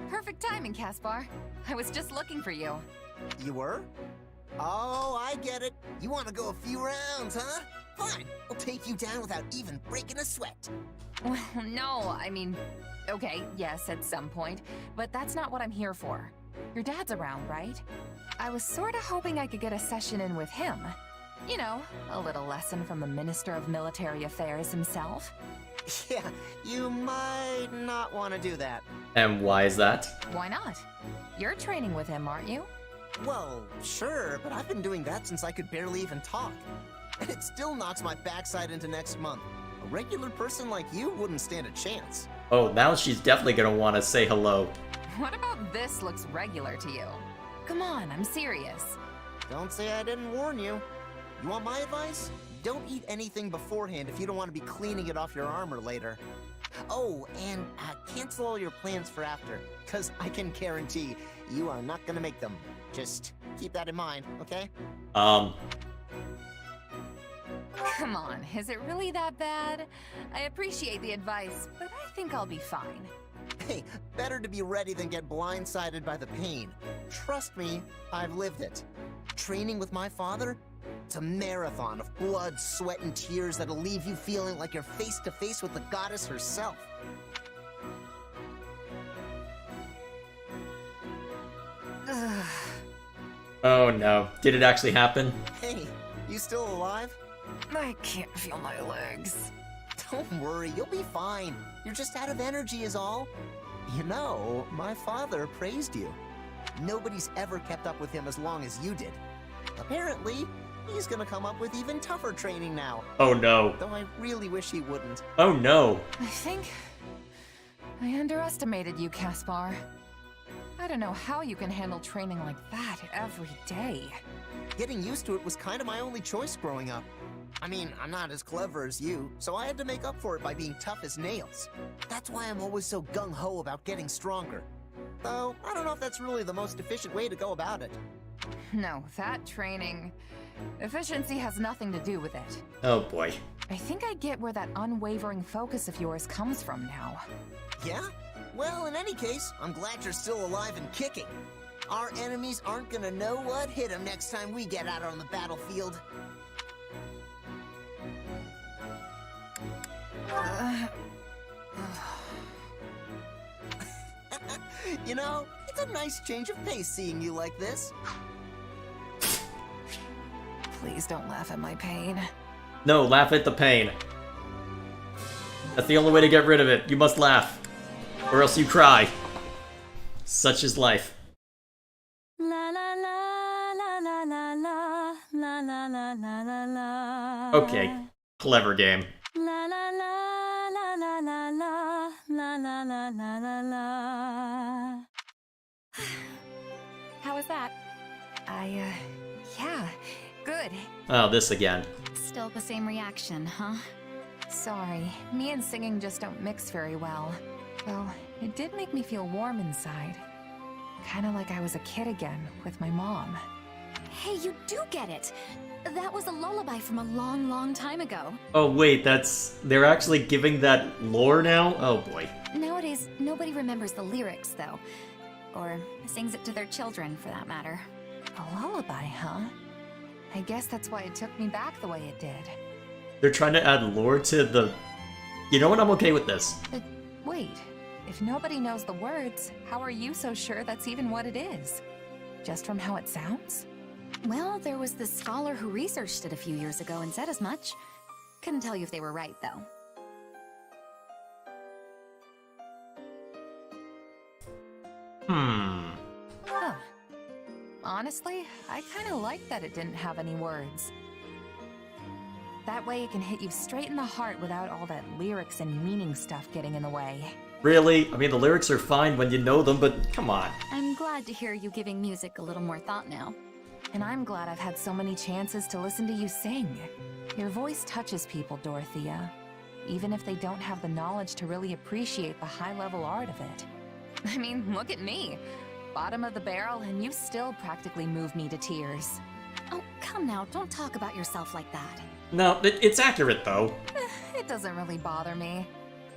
Perfect timing, Caspar. I was just looking for you. You were? Oh, I get it. You want to go a few rounds, huh? Fine, I'll take you down without even breaking a sweat. Well, no, I mean, okay, yes, at some point, but that's not what I'm here for. Your dad's around, right? I was sorta hoping I could get a session in with him. You know, a little lesson from the Minister of Military Affairs himself. Yeah, you might not want to do that. And why is that? Why not? You're training with him, aren't you? Well, sure, but I've been doing that since I could barely even talk. And it still knocks my backside into next month. A regular person like you wouldn't stand a chance. Oh, now she's definitely gonna want to say hello. What about this looks regular to you? Come on, I'm serious. Don't say I didn't warn you. You want my advice? Don't eat anything beforehand if you don't want to be cleaning it off your armor later. Oh, and cancel all your plans for after, because I can guarantee you are not going to make them. Just keep that in mind, okay? Come on, is it really that bad? I appreciate the advice, but I think I'll be fine. Hey, better to be ready than get blindsided by the pain. Trust me, I've lived it. Training with my father? It's a marathon of blood, sweat, and tears that'll leave you feeling like you're face to face with the goddess herself. Oh no. Did it actually happen? Hey, you still alive? I can't feel my legs. Don't worry, you'll be fine. You're just out of energy is all. You know, my father praised you. Nobody's ever kept up with him as long as you did. Apparently, he's gonna come up with even tougher training now. Oh no. Though I really wish he wouldn't. Oh no. I think I underestimated you, Caspar. I don't know how you can handle training like that every day. Getting used to it was kind of my only choice growing up. I mean, I'm not as clever as you, so I had to make up for it by being tough as nails. That's why I'm always so gung-ho about getting stronger. Though, I don't know if that's really the most efficient way to go about it. No, that training... efficiency has nothing to do with it. Oh boy. I think I get where that unwavering focus of yours comes from now. Yeah? Well, in any case, I'm glad you're still alive and kicking. Our enemies aren't gonna know what hit them next time we get out on the battlefield. You know, it's a nice change of pace seeing you like this. Please don't laugh at my pain. No, laugh at the pain. That's the only way to get rid of it. You must laugh. Or else you cry. Such is life. La la la la la la la la la la la la la. Okay, clever game. La la la la la la la la la la la la la. How was that? Yeah, good. Oh, this again. Still the same reaction, huh? Sorry, me and singing just don't mix very well. Though, it did make me feel warm inside. Kinda like I was a kid again, with my mom. Hey, you do get it! That was a lullaby from a long, long time ago. Oh wait, they're actually giving that lore now? Oh boy. Nowadays, nobody remembers the lyrics, though. Or sings it to their children, for that matter. A lullaby, huh? I guess that's why it took me back the way it did. They're trying to add lore to the... You know what? I'm okay with this. Wait, if nobody knows the words, how are you so sure that's even what it is? Just from how it sounds? Well, there was this scholar who researched it a few years ago and said as much. Couldn't tell you if they were right, though. Hmm. Huh. Honestly, I kinda like that it didn't have any words. That way it can hit you straight in the heart without all that lyrics and meaning stuff getting in the way. Really? I mean, the lyrics are fine when you know them, but come on. I'm glad to hear you giving music a little more thought now. And I'm glad I've had so many chances to listen to you sing. Your voice touches people, Dorothea, even if they don't have the knowledge to really appreciate the high-level art of it. I mean, look at me. Bottom of the barrel, and you still practically move me to tears. Oh, come now, don't talk about yourself like that. No, it's accurate, though. It doesn't really bother me.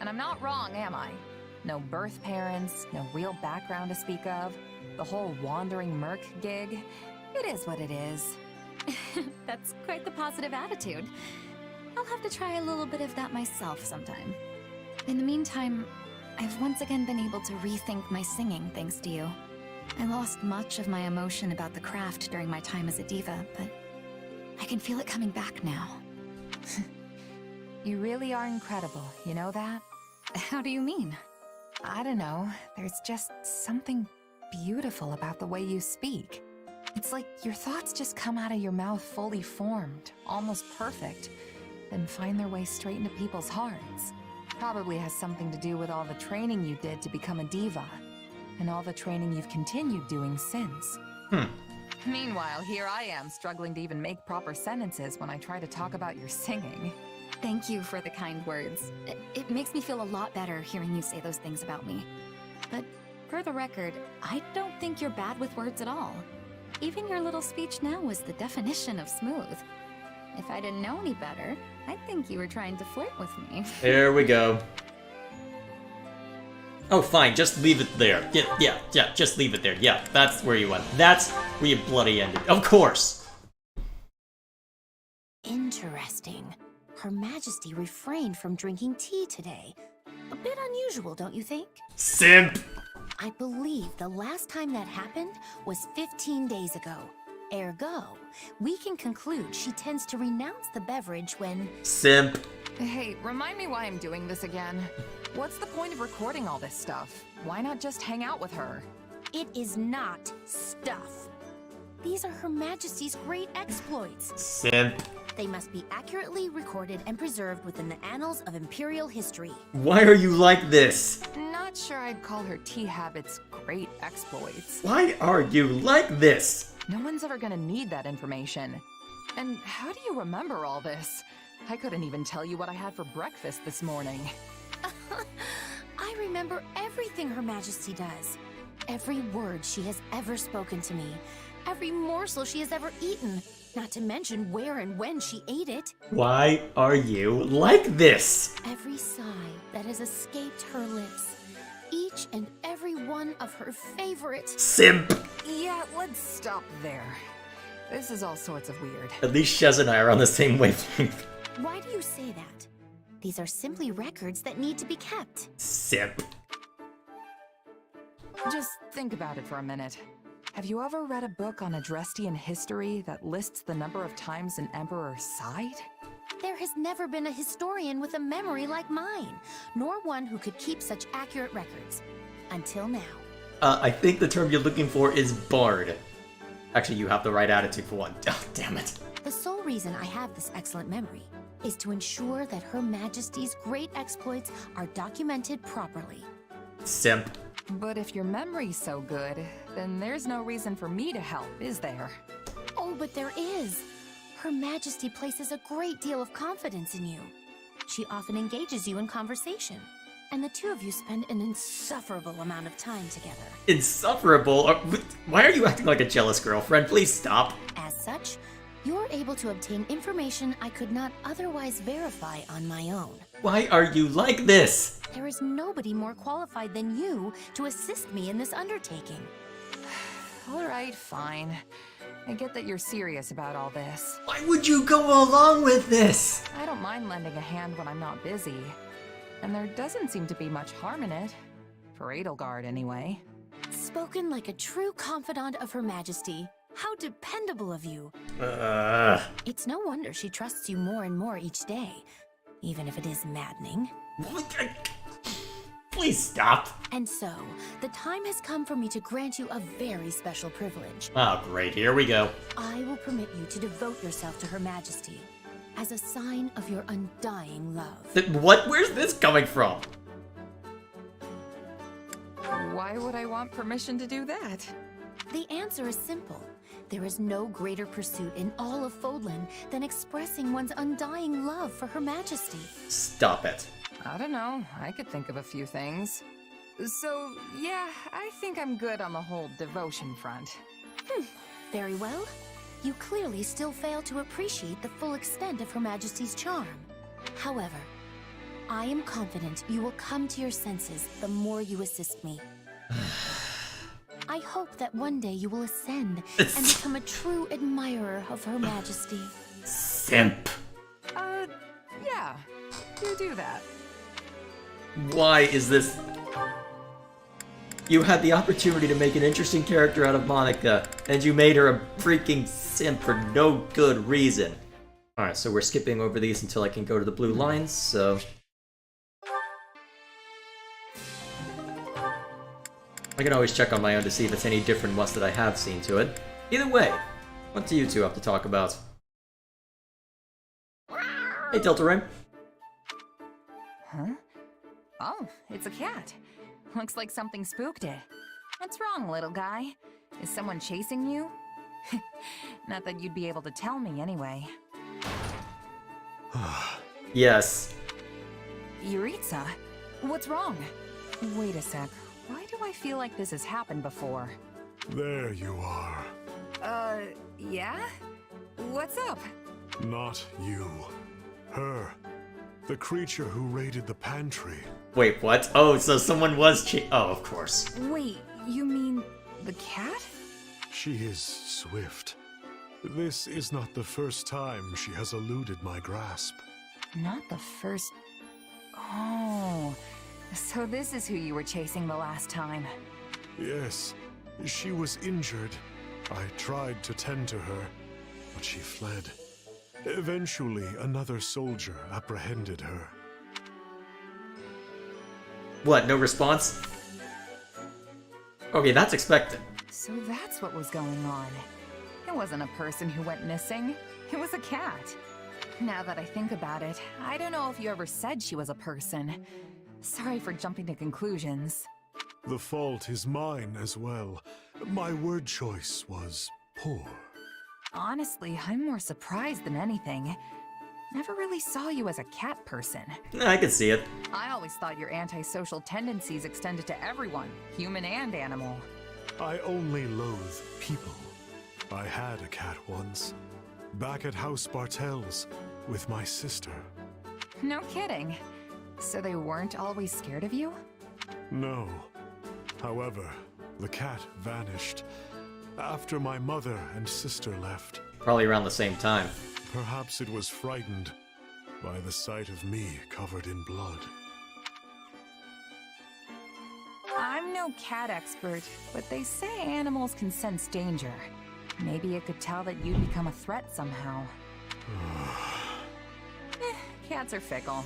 And I'm not wrong, am I? No birth parents, no real background to speak of. The whole wandering merc gig. It is what it is. That's quite the positive attitude. I'll have to try a little bit of that myself sometime. In the meantime, I've once again been able to rethink my singing thanks to you. I lost much of my emotion about the craft during my time as a diva, but I can feel it coming back now. You really are incredible, you know that? How do you mean? I don't know, there's just something beautiful about the way you speak. It's like your thoughts just come out of your mouth fully formed, almost perfect, then find their way straight into people's hearts. Probably has something to do with all the training you did to become a diva, and all the training you've continued doing since. Meanwhile, here I am struggling to even make proper sentences when I try to talk about your singing. Thank you for the kind words. It makes me feel a lot better hearing you say those things about me. But for the record, I don't think you're bad with words at all. Even your little speech now was the definition of smooth. If I didn't know any better, I'd think you were trying to flirt with me. There we go. Oh, fine, just leave it there. Yeah, just leave it there. Yeah, that's where you went. That's where you bloody ended. Of course! Interesting. Her Majesty refrained from drinking tea today. A bit unusual, don't you think? Simp! I believe the last time that happened was 15 days ago. Ergo, we can conclude she tends to renounce the beverage when... Simp. Hey, remind me why I'm doing this again. What's the point of recording all this stuff? Why not just hang out with her? It is not stuff. These are Her Majesty's great exploits. Simp. They must be accurately recorded and preserved within the annals of Imperial history. Why are you like this? Not sure I'd call her tea habits great exploits. Why are you like this? No one's ever gonna need that information. And how do you remember all this? I couldn't even tell you what I had for breakfast this morning. I remember everything Her Majesty does. Every word she has ever spoken to me. Every morsel she has ever eaten. Not to mention where and when she ate it. Why are you like this? Every sigh that has escaped her lips. Each and every one of her favorite... Simp! Yeah, let's stop there. This is all sorts of weird. At least Shez and I are on the same wavelength. Why do you say that? These are simply records that need to be kept. Simp. Just think about it for a minute. Have you ever read a book on Adrestian history that lists the number of times an emperor sighed? There has never been a historian with a memory like mine, nor one who could keep such accurate records. Until now. I think the term you're looking for is bard. Actually, you have the right attitude for one. Oh, damn it. The sole reason I have this excellent memory is to ensure that Her Majesty's great exploits are documented properly. Simp. But if your memory's so good, then there's no reason for me to help, is there? Oh, but there is. Her Majesty places a great deal of confidence in you. She often engages you in conversation, and the two of you spend an insufferable amount of time together. Insufferable? Why are you acting like a jealous girlfriend? Please stop. As such, you're able to obtain information I could not otherwise verify on my own. Why are you like this? There is nobody more qualified than you to assist me in this undertaking. Alright, fine. I get that you're serious about all this. Why would you go along with this? I don't mind lending a hand when I'm not busy. And there doesn't seem to be much harm in it. For Edelgard, anyway. Spoken like a true confidant of Her Majesty. How dependable of you. It's no wonder she trusts you more and more each day. Even if it is maddening. Please stop. And so, the time has come for me to grant you a very special privilege. Oh, great. Here we go. I will permit you to devote yourself to Her Majesty as a sign of your undying love. What? Where's this coming from? Why would I want permission to do that? The answer is simple. There is no greater pursuit in all of Fodlan than expressing one's undying love for Her Majesty. Stop it. I don't know. I could think of a few things. So, yeah, I think I'm good on the whole devotion front. Very well. You clearly still fail to appreciate the full extent of Her Majesty's charm. However, I am confident you will come to your senses the more you assist me. I hope that one day you will ascend and become a true admirer of Her Majesty. Simp. Yeah. You do that. Why is this... You had the opportunity to make an interesting character out of Monica, and you made her a freaking simp for no good reason. Alright, so we're skipping over these until I can go to the blue lines, so... I can always check on my own to see if it's any different ones that I have seen to it. Either way, what do you two have to talk about? Hey, Tiltaray. Huh? Oh, it's a cat. Looks like something spooked it. What's wrong, little guy? Is someone chasing you? Not that you'd be able to tell me anyway. Yes. Yuritsa? What's wrong? Wait a sec. Why do I feel like this has happened before? There you are. Yeah? What's up? Not you. Her. The creature who raided the pantry. Wait, what? Oh, so someone was oh, of course. Wait, you mean the cat? She is swift. This is not the first time she has eluded my grasp. Not the first... Oh... So this is who you were chasing the last time. Yes, she was injured. I tried to tend to her, but she fled. Eventually, another soldier apprehended her. What, no response? Okay, that's expected. So that's what was going on. It wasn't a person who went missing. It was a cat. Now that I think about it, I don't know if you ever said she was a person. Sorry for jumping to conclusions. The fault is mine as well. My word choice was poor. Honestly, I'm more surprised than anything. Never really saw you as a cat person. I can see it. I always thought your antisocial tendencies extended to everyone, human and animal. I only loathe people. I had a cat once, back at House Bartels, with my sister. No kidding. So they weren't always scared of you? No. However, the cat vanished after my mother and sister left. Probably around the same time. Perhaps it was frightened by the sight of me covered in blood. I'm no cat expert, but they say animals can sense danger. Maybe it could tell that you'd become a threat somehow. Cats are fickle.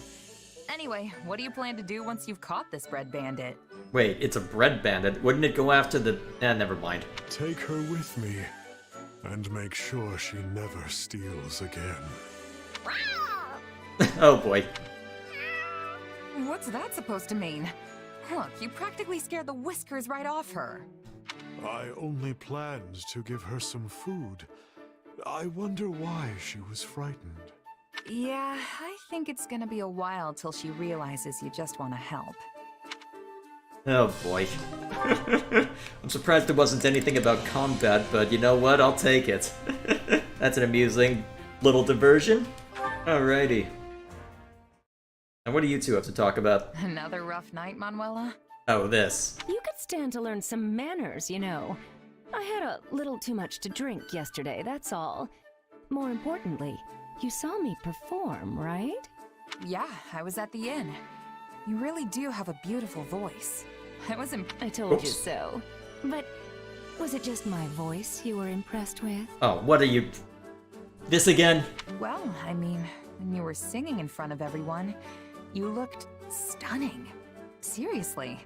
Anyway, what do you plan to do once you've caught this bread bandit? Wait, it's a bread bandit. Wouldn't it go after the... never mind. Take her with me, and make sure she never steals again. Oh boy. What's that supposed to mean? Look, you practically scared the whiskers right off her. I only planned to give her some food. I wonder why she was frightened. Yeah, I think it's gonna be a while till she realizes you just want to help. Oh boy. I'm surprised there wasn't anything about combat, but you know what? I'll take it. That's an amusing little diversion. Alrighty. And what do you two have to talk about? Another rough night, Manuela? Oh, this. You could stand to learn some manners, you know. I had a little too much to drink yesterday, that's all. More importantly, you saw me perform, right? Yeah, I was at the inn. You really do have a beautiful voice. I told you so. But was it just my voice you were impressed with? Oh, what are you... This again? Well, I mean, when you were singing in front of everyone, you looked stunning. Seriously,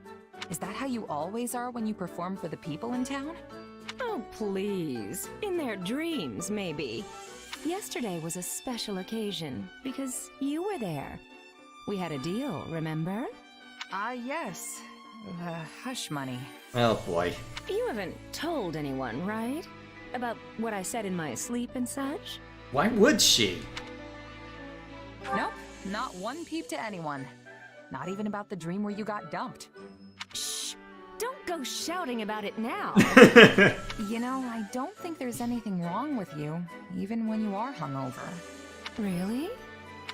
is that how you always are when you perform for the people in town? Oh, please. In their dreams, maybe. Yesterday was a special occasion because you were there. We had a deal, remember? Yes. Hush money. Oh boy. You haven't told anyone, right? About what I said in my sleep and such? Why would she? Nope, not one peep to anyone. Not even about the dream where you got dumped. Shh! Don't go shouting about it now! You know, I don't think there's anything wrong with you, even when you are hungover. Really?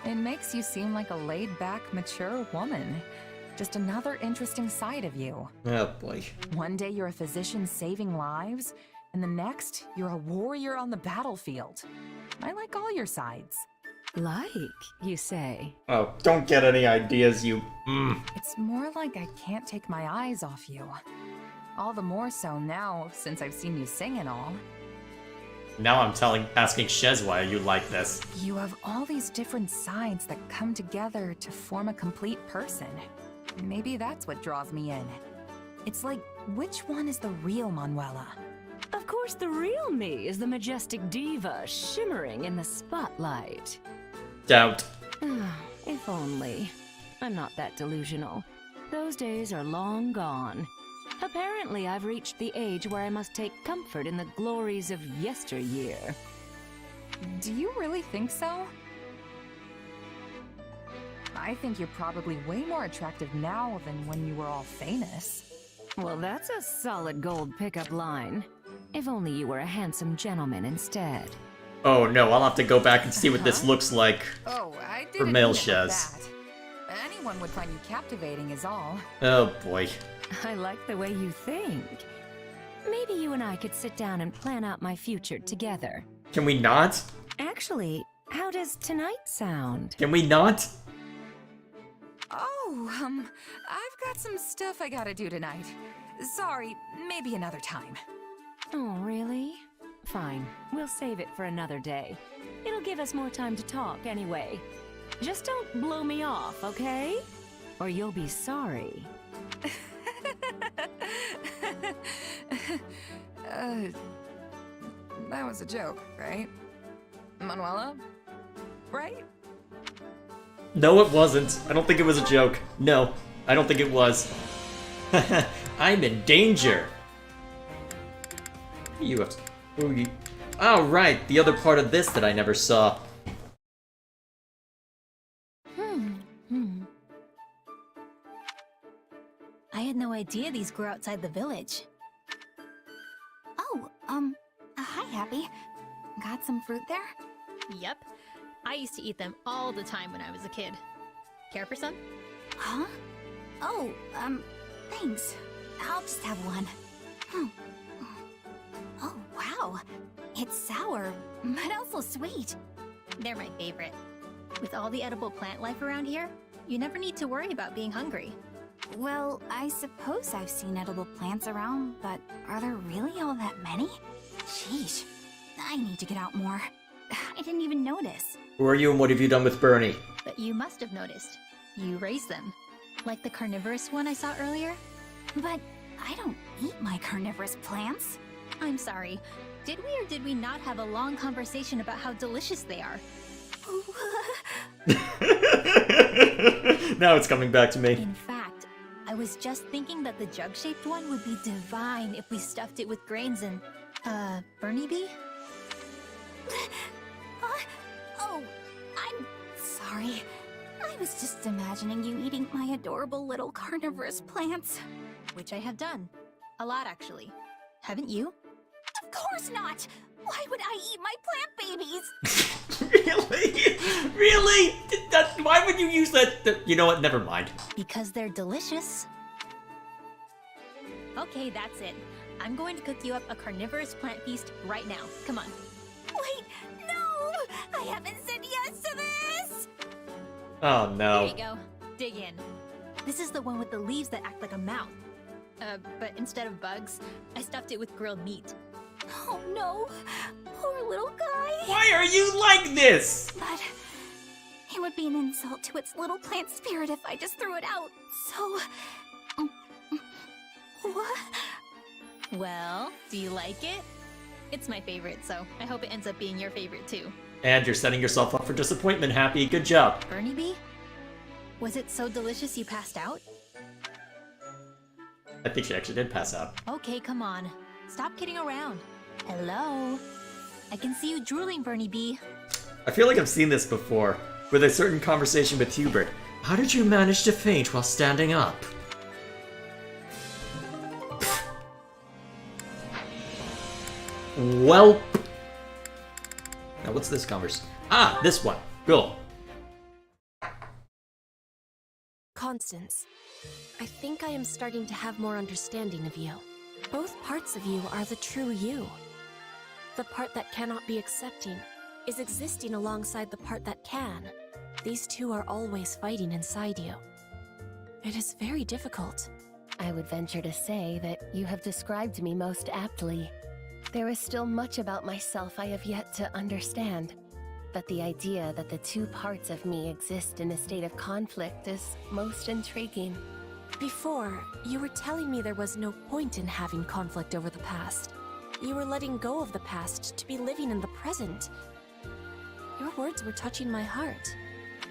It makes you seem like a laid-back, mature woman. Just another interesting side of you. Oh boy. One day you're a physician saving lives, and the next, you're a warrior on the battlefield. I like all your sides. Like, you say? Oh, don't get any ideas, you... It's more like I can't take my eyes off you. All the more so now, since I've seen you sing and all. Now I'm asking Shez why you like this. You have all these different sides that come together to form a complete person. Maybe that's what draws me in. It's like, which one is the real Manuela? Of course, the real me is the majestic diva shimmering in the spotlight. Doubt. If only. I'm not that delusional. Those days are long gone. Apparently, I've reached the age where I must take comfort in the glories of yesteryear. Do you really think so? I think you're probably way more attractive now than when you were all famous. Well, that's a solid gold pickup line. If only you were a handsome gentleman instead. Oh no, I'll have to go back and see what this looks like Oh, I for didn't male mean it like Shez. that. Anyone would find you captivating is all. Oh boy. I like the way you think. Maybe you and I could sit down and plan out my future together. Can we not? Actually, how does tonight sound? Can we not? Oh, I've got some stuff I gotta do tonight. Sorry, maybe another time. Oh, really? Fine. We'll save it for another day. It'll give us more time to talk anyway. Just don't blow me off, okay? Or you'll be sorry. That was a joke, right? Manuela? Right? No, it wasn't. I don't think it was a joke. No, I don't think it was. I'm in danger. You have to... Oh, right, the other part of this that I never saw. I had no idea these grew outside the village. Oh, hi, Happy. Got some fruit there? Yep. I used to eat them all the time when I was a kid. Care for some? Huh? Oh, thanks. I'll just have one. Oh, wow. It's sour, but also sweet. They're my favorite. With all the edible plant life around here, you never need to worry about being hungry. Well, I suppose I've seen edible plants around, but are there really all that many? Sheesh. I need to get out more. I didn't even notice. Who are you and what have you done with Bernie? But you must have noticed. You raise them. Like the carnivorous one I saw earlier? But I don't eat my carnivorous plants. I'm sorry. Did we or did we not have a long conversation about how delicious they are? Now it's coming back to me. In fact, I was just thinking that the jug-shaped one would be divine if we stuffed it with grains and, Bernie bee? Oh, I'm sorry. I was just imagining you eating my adorable little carnivorous plants. Which I have done. A lot, actually. Haven't you? Of course not! Why would I eat my plant babies? Really? Really? Why would you use that? You know what? Never mind. Because they're delicious. Okay, that's it. I'm going to cook you up a carnivorous plant feast right now. Come on. Wait, no! I haven't said yes to this! Oh no. There you go. Dig in. This is the one with the leaves that act like a mouth. But instead of bugs, I stuffed it with grilled meat. Oh no! Poor little guy! Why are you like this? But It would be an insult to its little plant spirit if I just threw it out. So... what? Well, do you like it? It's my favorite, so I hope it ends up being your favorite too. And you're setting yourself up for disappointment, Happy. Good job. Bernie Bee? Was it so delicious you passed out? I think she actually did pass out. Okay, come on. Stop kidding around. Hello? I can see you drooling, Bernie Bee. I feel like I've seen this before, with a certain conversation with Hubert. How did you manage to faint while standing up? Welp. Now what's this conversation? Ah, this one. Cool. Constance, I think I am starting to have more understanding of you. Both parts of you are the true you. The part that cannot be accepting is existing alongside the part that can. These two are always fighting inside you. It is very difficult. I would venture to say that you have described me most aptly. There is still much about myself I have yet to understand, but the idea that the two parts of me exist in a state of conflict is most intriguing. Before, you were telling me there was no point in having conflict over the past. You were letting go of the past to be living in the present. Your words were touching my heart.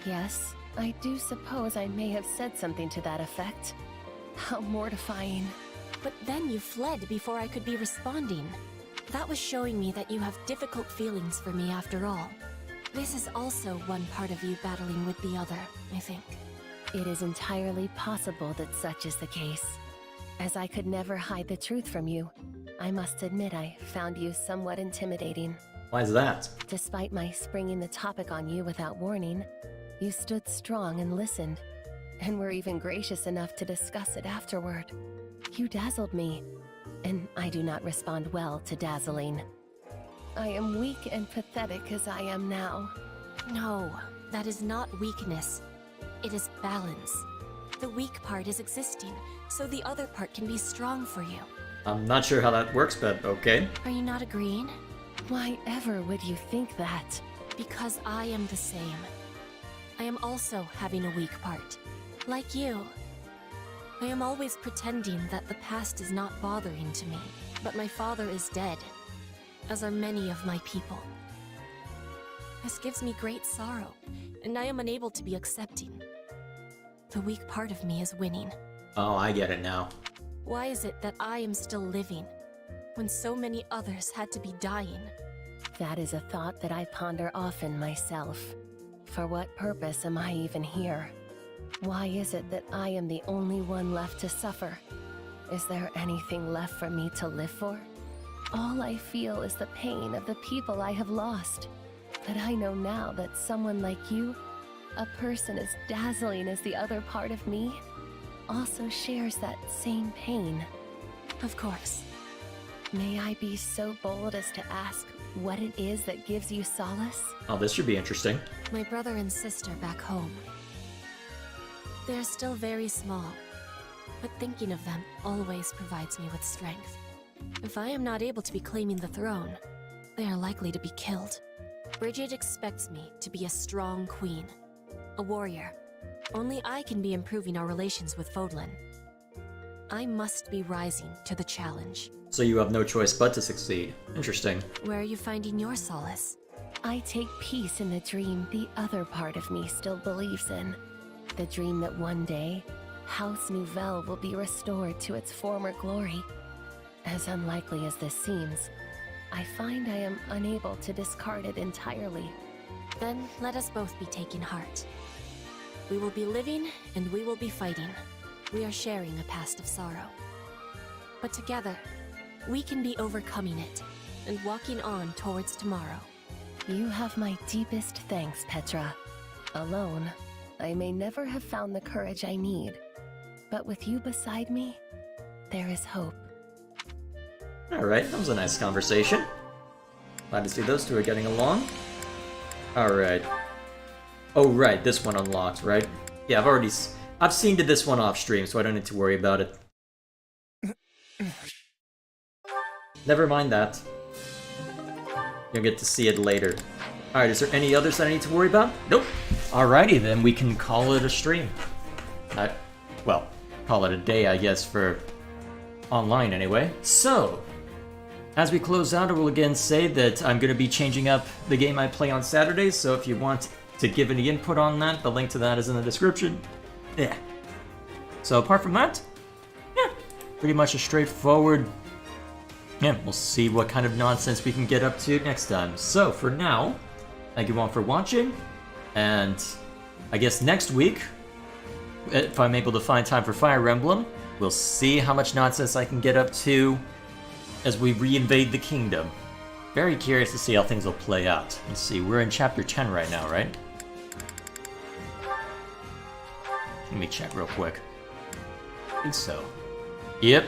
Yes, I do suppose I may have said something to that effect. How mortifying. But then you fled before I could be responding. That was showing me that you have difficult feelings for me after all. This is also one part of you battling with the other, I think. It is entirely possible that such is the case. As I could never hide the truth from you, I must admit I found you somewhat intimidating. Why is that? Despite my springing the topic on you without warning, you stood strong and listened, and were even gracious enough to discuss it afterward. You dazzled me, and I do not respond well to dazzling. I am weak and pathetic as I am now. No, that is not weakness. It is balance. The weak part is existing, so the other part can be strong for you. I'm not sure how that works, but okay. Are you not agreeing? Why ever would you think that? Because I am the same. I am also having a weak part. Like you. I am always pretending that the past is not bothering to me, but my father is dead, as are many of my people. This gives me great sorrow, and I am unable to be accepting. The weak part of me is winning. Oh, I get it now. Why is it that I am still living, when so many others had to be dying? That is a thought that I ponder often myself. For what purpose am I even here? Why is it that I am the only one left to suffer? Is there anything left for me to live for? All I feel is the pain of the people I have lost. But I know now that someone like you, a person as dazzling as the other part of me, also shares that same pain. Of course. May I be so bold as to ask what it is that gives you solace? Oh, this should be interesting. My brother and sister back home. They're still very small, but thinking of them always provides me with strength. If I am not able to be claiming the throne, they are likely to be killed. Bridget expects me to be a strong queen, a warrior. Only I can be improving our relations with Fodlan. I must be rising to the challenge. So you have no choice but to succeed. Interesting. Where are you finding your solace? I take peace in the dream the other part of me still believes in. The dream that one day, House Nouvelle will be restored to its former glory. As unlikely as this seems, I find I am unable to discard it entirely. Then let us both be taking heart. We will be living and we will be fighting. We are sharing a past of sorrow. But together, we can be overcoming it and walking on towards tomorrow. You have my deepest thanks, Petra. Alone, I may never have found the courage I need, but with you beside me, there is hope. Alright, that was a nice conversation. Glad to see those two are getting along. Alright. Oh, right, this one unlocked, right? Yeah, I've seen to this one off stream, so I don't need to worry about it. Never mind that. You'll get to see it later. Alright, is there any others that I need to worry about? Nope. Alrighty, then we can call it a stream. Well, call it a day, I guess, for online anyway. So, as we close out, I will again say that I'm going to be changing up the game I play on Saturdays, so if you want to give any input on that, the link to that is in the description. Yeah. So apart from that, yeah, pretty much a straightforward... Yeah, we'll see what kind of nonsense we can get up to next time. So, for now, thank you all for watching, and I guess next week, if I'm able to find time for Fire Emblem, we'll see how much nonsense I can get up to as we reinvade the kingdom. Very curious to see how things will play out. Let's see, we're in chapter 10 right now, right? Let me check real quick. I think so. Yep.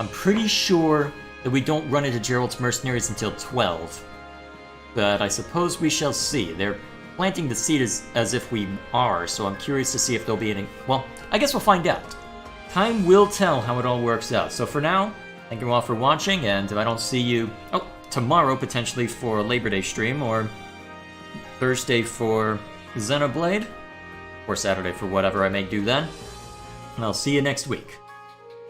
I'm pretty sure that we don't run into Gerald's mercenaries until 12. But I suppose we shall see. They're planting the seed as if we are, so I'm curious to see if there'll be any... Well, I guess we'll find out. Time will tell how it all works out. So for now, thank you all for watching, and if I don't see you... Oh, tomorrow potentially for a Labor Day stream, or Thursday for Xenoblade, or Saturday for whatever I may do then. And I'll see you next week.